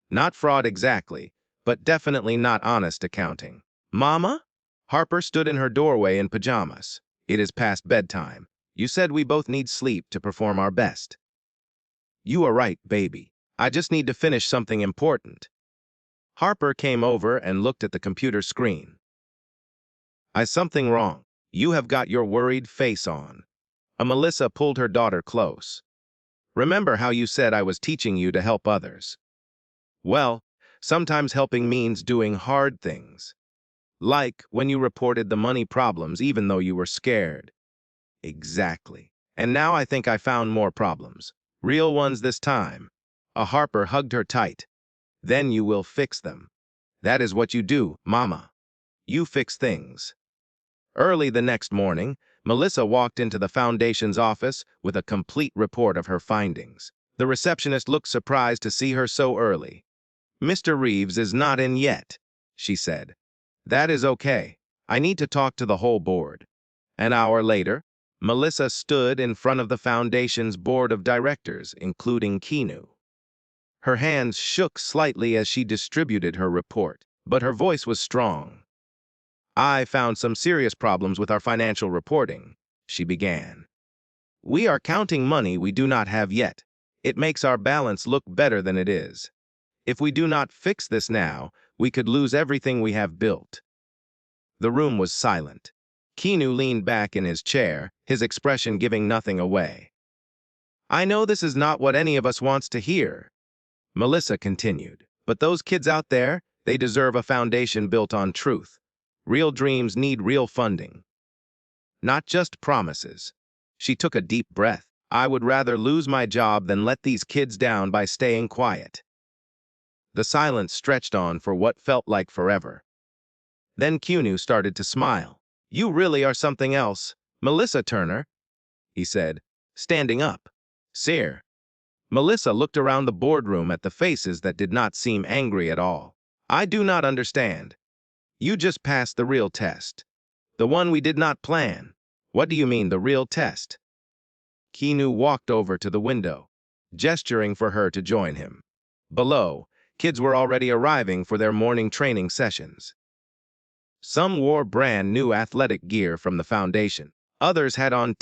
Not fraud exactly, but definitely not honest accounting. Mama? Harper stood in her doorway in pajamas. It is past bedtime. You said we both need sleep to perform our best. You are right, baby. I just need to finish something important. Harper came over and looked at the computer screen. Is something wrong? You have got your worried face on. Melissa pulled her daughter close. Remember how you said I was teaching you to help others? Well, sometimes helping means doing hard things. Like when you reported the money problems even though you were scared. Exactly. And now I think I found more problems. Real ones this time. Harper hugged her tight. Then you will fix them. That is what you do, Mama. You fix things. Early the next morning, Melissa walked into the foundation's office with a complete report of her findings. The receptionist looked surprised to see her so early. Mr. Reeves is not in yet, she said. That is okay. I need to talk to the whole board. An hour later, Melissa stood in front of the foundation's board of directors, including Keanu. Her hands shook slightly as she distributed her report, but her voice was strong. I found some serious problems with our financial reporting, she began. We are counting money we do not have yet. It makes our balance look better than it is. If we do not fix this now, we could lose everything we have built. The room was silent. Keanu leaned back in his chair, his expression giving nothing away. I know this is not what any of us wants to hear, Melissa continued, but those kids out there, they deserve a foundation built on truth. Real dreams need real funding, not just promises. She took a deep breath. I would rather lose my job than let these kids down by staying quiet. The silence stretched on for what felt like forever. Then Keanu started to smile. You really are something else, Melissa Turner, he said, standing up. Sir. Melissa looked around the boardroom at the faces that did not seem angry at all. I do not understand. You just passed the real test. The one we did not plan. What do you mean, the real test? Keanu walked over to the window, gesturing for her to join him. Below, kids were already arriving for their morning training sessions. Some wore brand new athletic gear from the foundation. Others had on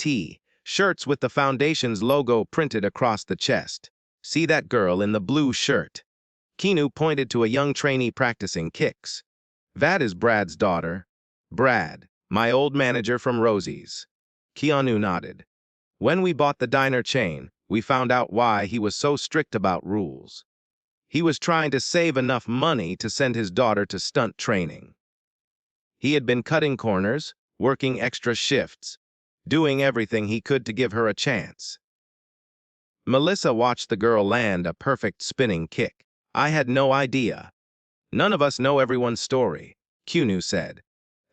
shirts with the foundation's logo printed across the chest. See that girl in the blue shirt? Keanu pointed to a young trainee practicing kicks. That is Brad's daughter. Brad, my old manager from Rosie's. Keanu nodded. When we bought the diner chain, we found out why he was so strict about rules. He was trying to save enough money to send his daughter to stunt training. He had been cutting corners, working extra shifts, doing everything he could to give her a chance. Melissa watched the girl land a perfect spinning kick. I had no idea. None of us know everyone's story, Keanu said.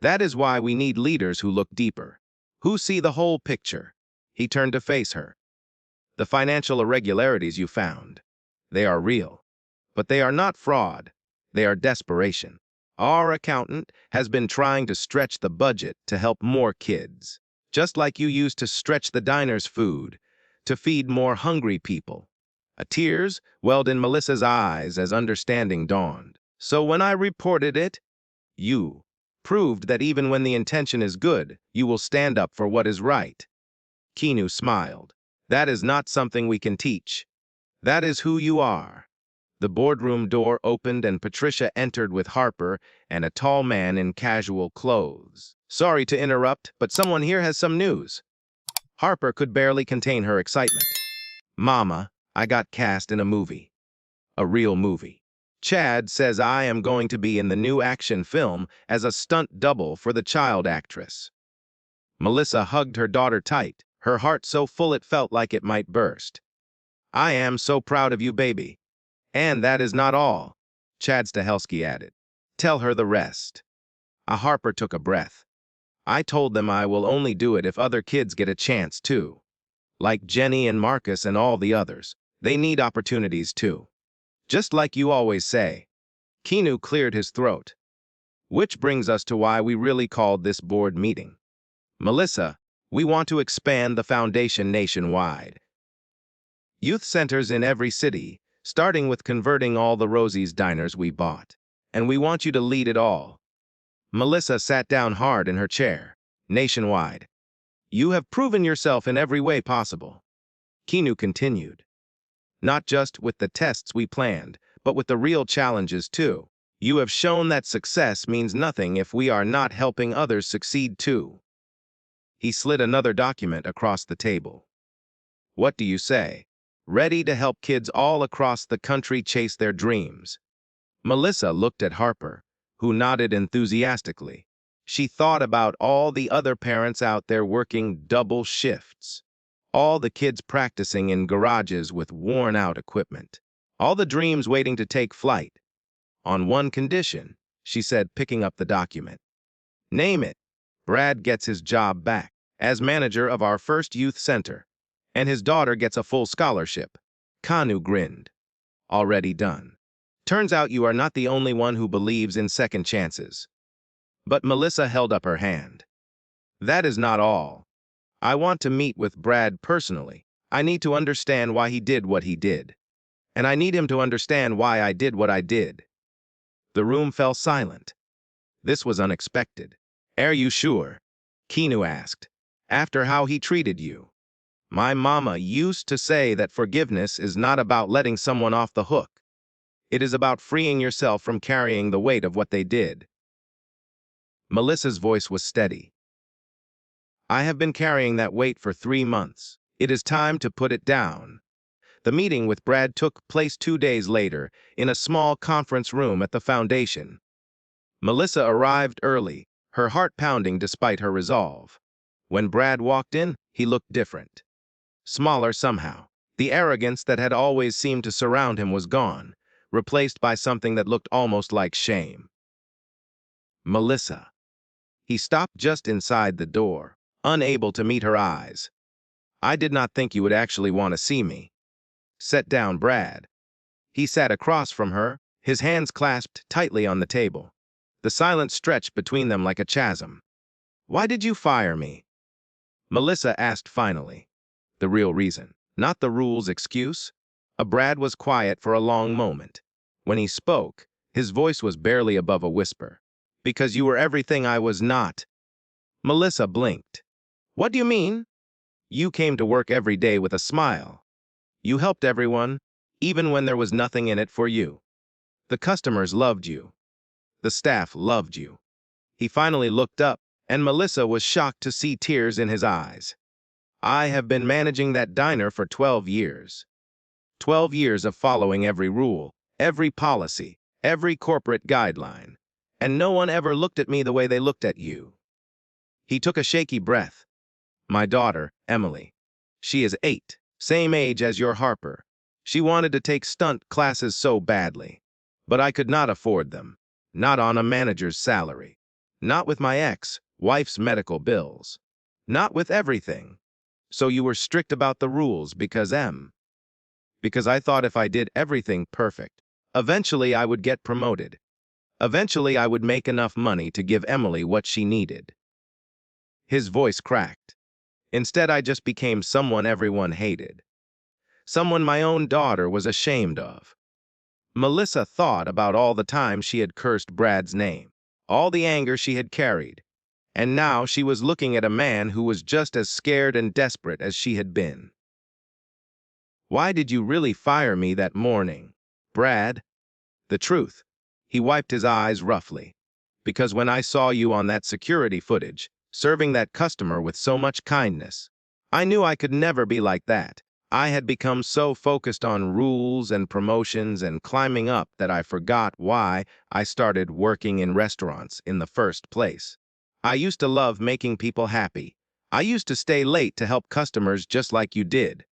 That is why we need leaders who look deeper, who see the whole picture. He turned to face her. The financial irregularities you found, they are real. But they are not fraud. They are desperation. Our accountant has been trying to stretch the budget to help more kids, just like you used to stretch the diner's food to feed more hungry people. Tears welled in Melissa's eyes as understanding dawned. So when I reported it, you proved that even when the intention is good, you will stand up for what is right. Keanu smiled. That is not something we can teach. That is who you are. The boardroom door opened and Patricia entered with Harper and a tall man in casual clothes. Sorry to interrupt, but someone here has some news. Harper could barely contain her excitement. Mama, I got cast in a movie. A real movie. Chad says I am going to be in the new action film as a stunt double for the child actress. Melissa hugged her daughter tight, her heart so full it felt like it might burst. I am so proud of you, baby. And that is not all, Chad Stahelski added. Tell her the rest. Harper took a breath. I told them I will only do it if other kids get a chance too. Like Jenny and Marcus and all the others. They need opportunities too. Just like you always say. Keanu cleared his throat. Which brings us to why we really called this board meeting. Melissa, we want to expand the foundation nationwide. Youth centers in every city, starting with converting all the Rosie's diners we bought. And we want you to lead it all. Melissa sat down hard in her chair. Nationwide. You have proven yourself in every way possible. Keanu continued. Not just with the tests we planned, but with the real challenges too. You have shown that success means nothing if we are not helping others succeed too. He slid another document across the table. What do you say? Ready to help kids all across the country chase their dreams. Melissa looked at Harper, who nodded enthusiastically. She thought about all the other parents out there working double shifts. All the kids practicing in garages with worn-out equipment. All the dreams waiting to take flight. On one condition, she said, picking up the document. Name it. Brad gets his job back as manager of our first youth center, and his daughter gets a full scholarship. Keanu grinned. Already done. Turns out you are not the only one who believes in second chances. But Melissa held up her hand. That is not all. I want to meet with Brad personally. I need to understand why he did what he did. And I need him to understand why I did what I did. The room fell silent. This was unexpected. Are you sure? Keanu asked. After how he treated you. My mama used to say that forgiveness is not about letting someone off the hook. It is about freeing yourself from carrying the weight of what they did. Melissa's voice was steady. I have been carrying that weight for 3 months. It is time to put it down. The meeting with Brad took place 2 days later in a small conference room at the foundation. Melissa arrived early, her heart pounding despite her resolve. When Brad walked in, he looked different. Smaller somehow. The arrogance that had always seemed to surround him was gone, replaced by something that looked almost like shame. Melissa. He stopped just inside the door, unable to meet her eyes. I did not think you would actually want to see me. Set down, Brad. He sat across from her, his hands clasped tightly on the table. The silence stretched between them like a chasm. Why did you fire me? Melissa asked finally. The real reason, not the rules excuse. Brad was quiet for a long moment. When he spoke, his voice was barely above a whisper. Because you were everything I was not. Melissa blinked. What do you mean? You came to work every day with a smile. You helped everyone, even when there was nothing in it for you. The customers loved you. The staff loved you. He finally looked up, and Melissa was shocked to see tears in his eyes. I have been managing that diner for 12 years. 12 years of following every rule, every policy, every corporate guideline. And no one ever looked at me the way they looked at you. He took a shaky breath. My daughter, Emily. She is 8, same age as your Harper. She wanted to take stunt classes so badly. But I could not afford them. Not on a manager's salary. Not with my ex-wife's medical bills. Not with everything. So you were strict about the rules because Because I thought if I did everything perfect, eventually I would get promoted. Eventually I would make enough money to give Emily what she needed. His voice cracked. Instead I just became someone everyone hated. someone my own daughter was ashamed of. Melissa thought about all the times she had cursed Brad's name, all the anger she had carried, and now she was looking at a man who was just as scared and desperate as she had been. Why did you really fire me that morning, Brad? The truth. He wiped his eyes roughly. Because when I saw you on that security footage, serving that customer with so much kindness, I knew I could never be like that. I had become so focused on rules and promotions and climbing up that I forgot why I started working in restaurants in the first place. I used to love making people happy. I used to stay late to help customers just like you did.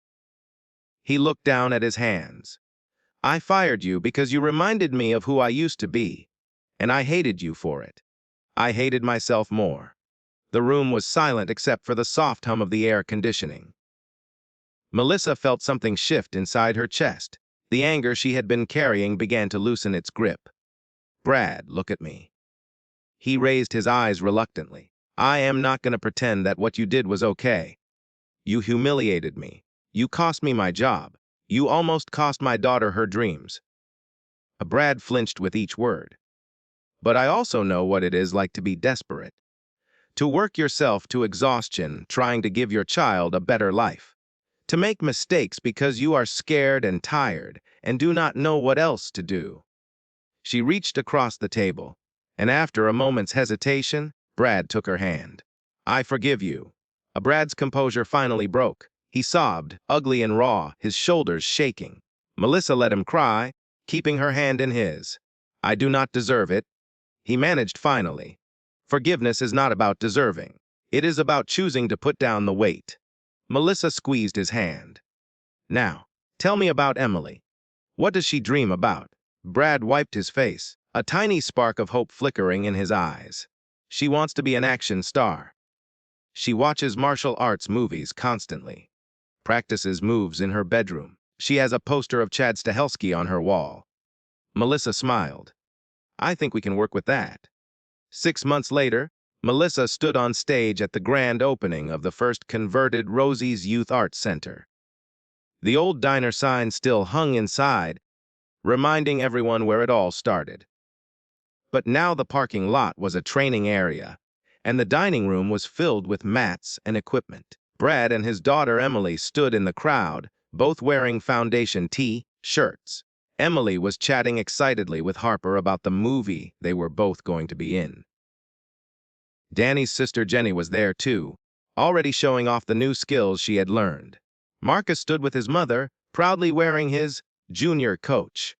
He looked down at his hands. I fired you because you reminded me of who I used to be, and I hated you for it. I hated myself more. The room was silent except for the soft hum of the air conditioning. Melissa felt something shift inside her chest. The anger she had been carrying began to loosen its grip. Brad, look at me. He raised his eyes reluctantly. I am not going to pretend that what you did was okay. You humiliated me. You cost me my job. You almost cost my daughter her dreams. Brad flinched with each word. But I also know what it is like to be desperate. To work yourself to exhaustion trying to give your child a better life. To make mistakes because you are scared and tired and do not know what else to do. She reached across the table, and after a moment's hesitation, Brad took her hand. I forgive you. Brad's composure finally broke. He sobbed, ugly and raw, his shoulders shaking. Melissa let him cry, keeping her hand in his. I do not deserve it. He managed finally. Forgiveness is not about deserving. It is about choosing to put down the weight. Melissa squeezed his hand. Now, tell me about Emily. What does she dream about? Brad wiped his face, a tiny spark of hope flickering in his eyes. She wants to be an action star. She watches martial arts movies constantly. Practices moves in her bedroom. She has a poster of Chad Stahelski on her wall. Melissa smiled. I think we can work with that. 6 months later, Melissa stood on stage at the grand opening of the first converted Rosie's Youth Arts Center. The old diner sign still hung inside, reminding everyone where it all started. But now the parking lot was a training area, and the dining room was filled with mats and equipment. Brad and his daughter Emily stood in the crowd, both wearing foundation T-shirts. Emily was chatting excitedly with Harper about the movie they were both going to be in. Danny's sister Jenny was there too, already showing off the new skills she had learned. Marcus stood with his mother, proudly wearing his junior coach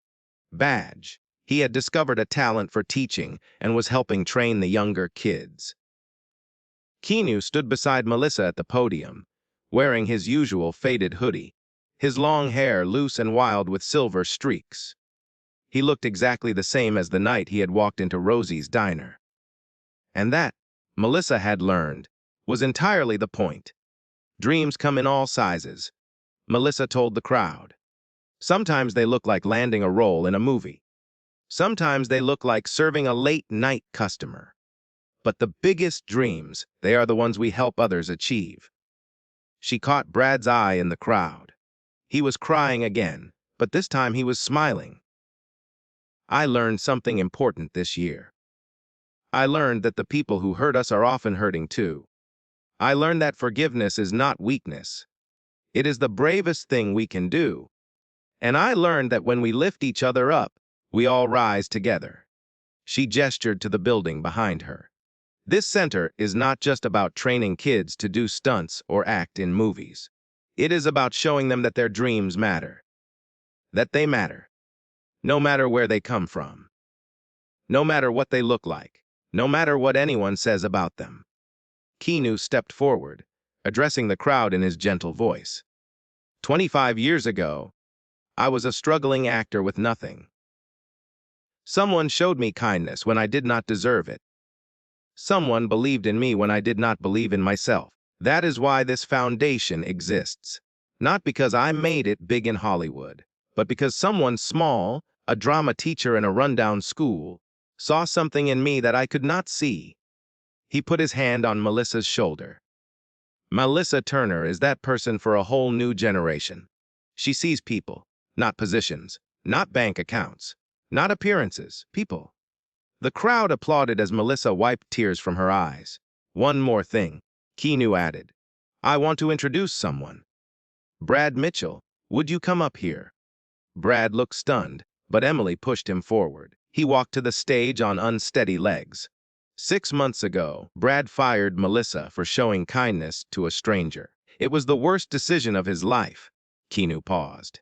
badge. He had discovered a talent for teaching and was helping train the younger kids. Keanu stood beside Melissa at the podium, wearing his usual faded hoodie, his long hair loose and wild with silver streaks. He looked exactly the same as the night he had walked into Rosie's diner. And that, Melissa had learned, was entirely the point. Dreams come in all sizes, Melissa told the crowd. Sometimes they look like landing a role in a movie. Sometimes they look like serving a late-night customer. But the biggest dreams, they are the ones we help others achieve. She caught Brad's eye in the crowd. He was crying again, but this time he was smiling. I learned something important this year. I learned that the people who hurt us are often hurting too. I learned that forgiveness is not weakness. It is the bravest thing we can do. And I learned that when we lift each other up, we all rise together. She gestured to the building behind her. This center is not just about training kids to do stunts or act in movies. It is about showing them that their dreams matter. That they matter. No matter where they come from. No matter what they look like. No matter what anyone says about them. Keanu stepped forward, addressing the crowd in his gentle voice. 25 years ago, I was a struggling actor with nothing. Someone showed me kindness when I did not deserve it. Someone believed in me when I did not believe in myself. That is why this foundation exists. Not because I made it big in Hollywood, but because someone small, a drama teacher in a rundown school, saw something in me that I could not see. He put his hand on Melissa's shoulder. Melissa Turner is that person for a whole new generation. She sees people, not positions, not bank accounts, not appearances, people. The crowd applauded as Melissa wiped tears from her eyes. One more thing, Keanu added. I want to introduce someone. Brad Mitchell, would you come up here? Brad looked stunned, but Emily pushed him forward. He walked to the stage on unsteady legs. 6 months ago, Brad fired Melissa for showing kindness to a stranger. It was the worst decision of his life. Keanu paused.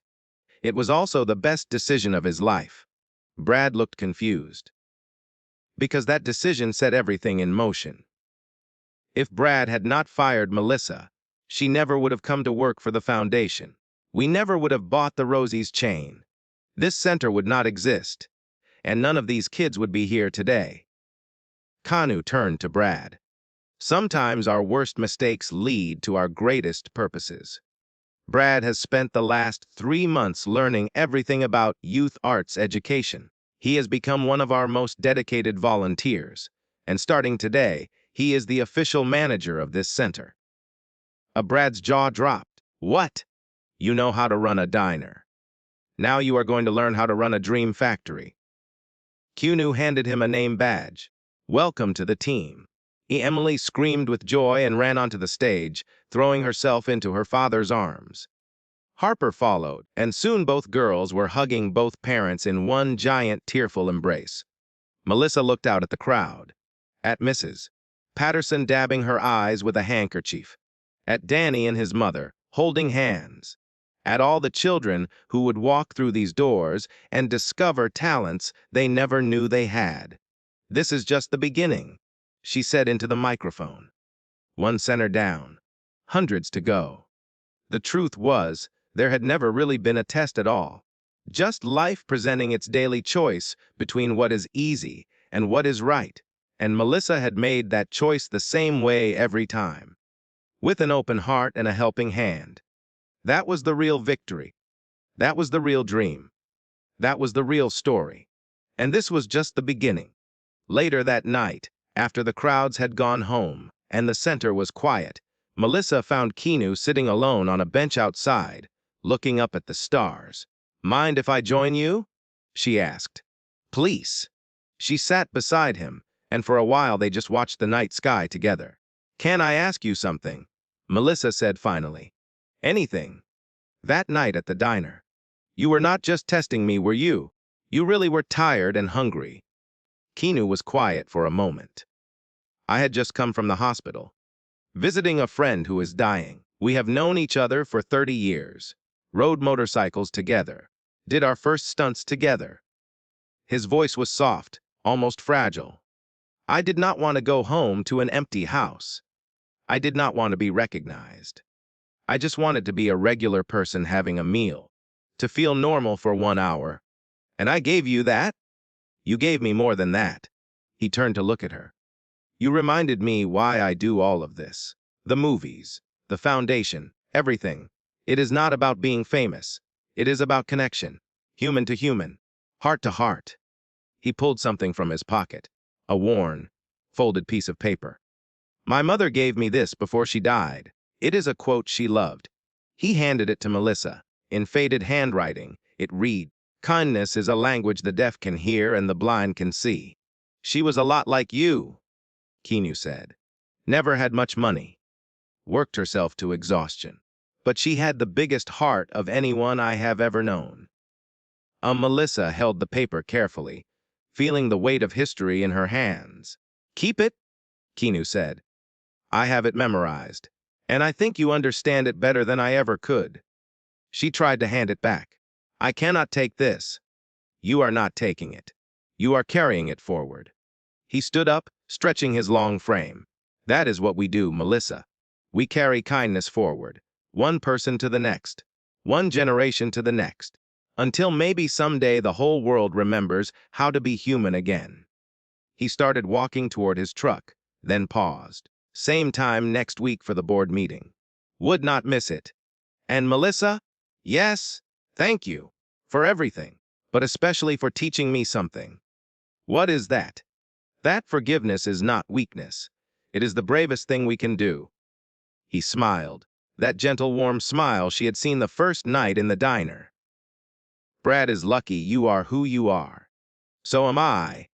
It was also the best decision of his life. Brad looked confused. Because that decision set everything in motion. If Brad had not fired Melissa, she never would have come to work for the foundation. We never would have bought the Rosie's chain. This center would not exist, and none of these kids would be here today. Keanu turned to Brad. Sometimes our worst mistakes lead to our greatest purposes. Brad has spent the last 3 months learning everything about youth arts education. He has become one of our most dedicated volunteers, and starting today, he is the official manager of this center. Brad's jaw dropped. What? You know how to run a diner. Now you are going to learn how to run a dream factory. Keanu handed him a name badge. Welcome to the team. Emily screamed with joy and ran onto the stage, throwing herself into her father's arms. Harper followed, and soon both girls were hugging both parents in one giant tearful embrace. Melissa looked out at the crowd. At Mrs. Patterson dabbing her eyes with a handkerchief. At Danny and his mother, holding hands. At all the children who would walk through these doors and discover talents they never knew they had. This is just the beginning, she said into the microphone. One center down, hundreds to go. The truth was, there had never really been a test at all. Just life presenting its daily choice between what is easy and what is right. And Melissa had made that choice the same way every time. With an open heart and a helping hand. That was the real victory. That was the real dream. That was the real story. And this was just the beginning. Later that night, after the crowds had gone home and the center was quiet, Melissa found Keanu sitting alone on a bench outside, looking up at the stars. Mind if I join you? She asked. Please. She sat beside him, and for a while they just watched the night sky together. Can I ask you something? Melissa said finally. Anything. That night at the diner. You were not just testing me, were you? You really were tired and hungry. Keanu was quiet for a moment. I had just come from the hospital, visiting a friend who is dying. We have known each other for 30 years, rode motorcycles together, did our first stunts together. His voice was soft, almost fragile. I did not want to go home to an empty house. I did not want to be recognized. I just wanted to be a regular person having a meal, to feel normal for 1 hour. And I gave you that? You gave me more than that. He turned to look at her. You reminded me why I do all of this. The movies, the foundation, everything. It is not about being famous. It is about connection, human to human, heart to heart. He pulled something from his pocket, a worn, folded piece of paper. My mother gave me this before she died. It is a quote she loved. He handed it to Melissa. In faded handwriting, it read, kindness is a language the deaf can hear and the blind can see. She was a lot like you, Keanu said. Never had much money. Worked herself to exhaustion. But she had the biggest heart of anyone I have ever known. Melissa held the paper carefully, feeling the weight of history in her hands. Keep it, Keanu said. I have it memorized, and I think you understand it better than I ever could. She tried to hand it back. I cannot take this. You are not taking it. You are carrying it forward. He stood up, stretching his long frame. That is what we do, Melissa. We carry kindness forward, one person to the next, one generation to the next, until maybe someday the whole world remembers how to be human again. He started walking toward his truck, then paused. Same time next week for the board meeting. Would not miss it. And Melissa? Yes, thank you. For everything. But especially for teaching me something. What is that? That forgiveness is not weakness. It is the bravest thing we can do. He smiled, That gentle, warm smile she had seen the first night in the diner. Brad is lucky you are who you are. So am I.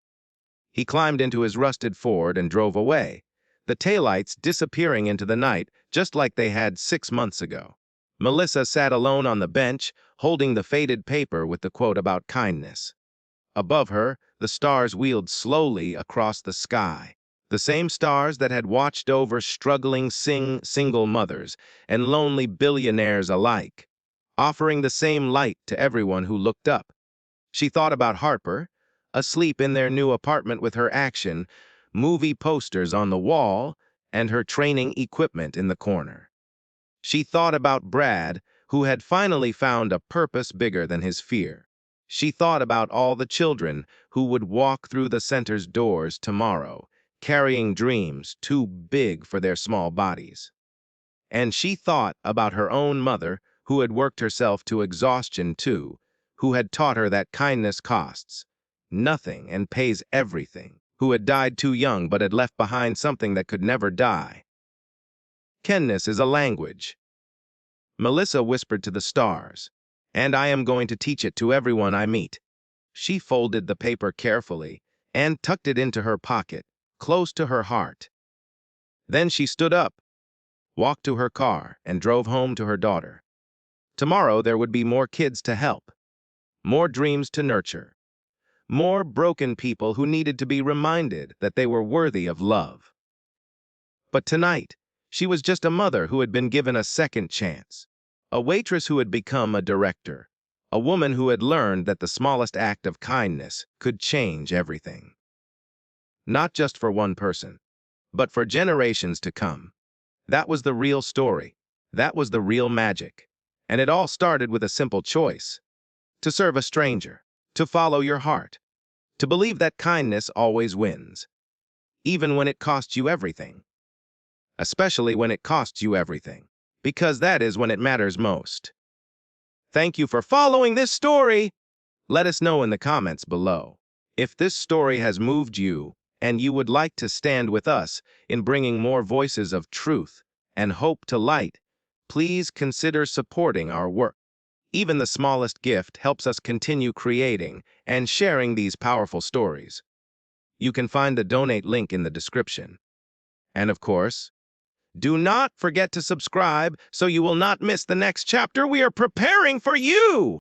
He climbed into his rusted Ford and drove away, the taillights disappearing into the night just like they had 6 months ago. Melissa sat alone on the bench, holding the faded paper with the quote about kindness. Above her, the stars wheeled slowly across the sky. The same stars that had watched over struggling single mothers and lonely billionaires alike, offering the same light to everyone who looked up. She thought about Harper, asleep in their new apartment with her action, movie posters on the wall, and her training equipment in the corner. She thought about Brad, who had finally found a purpose bigger than his fear. She thought about all the children who would walk through the center's doors tomorrow, carrying dreams too big for their small bodies. And she thought about her own mother, who had worked herself to exhaustion too, who had taught her that kindness costs nothing and pays everything, who had died too young but had left behind something that could never die. Kindness is a language. Melissa whispered to the stars, and I am going to teach it to everyone I meet. She folded the paper carefully and tucked it into her pocket, close to her heart. Then she stood up, walked to her car, and drove home to her daughter. Tomorrow there would be more kids to help, more dreams to nurture, more broken people who needed to be reminded that they were worthy of love. But tonight, she was just a mother who had been given a second chance, a waitress who had become a director, a woman who had learned that the smallest act of kindness could change everything. Not just for one person, but for generations to come. That was the real story. That was the real magic. And it all started with a simple choice: to serve a stranger, to follow your heart, to believe that kindness always wins, even when it costs you everything. Especially when it costs you everything, because that is when it matters most. Thank you for following this story. Let us know in the comments below if this story has moved you and you would like to stand with us in bringing more voices of truth and hope to light. Please consider supporting our work. Even the smallest gift helps us continue creating and sharing these powerful stories. You can find the donate link in the description. And of course, do not forget to subscribe so you will not miss the next chapter we are preparing for you!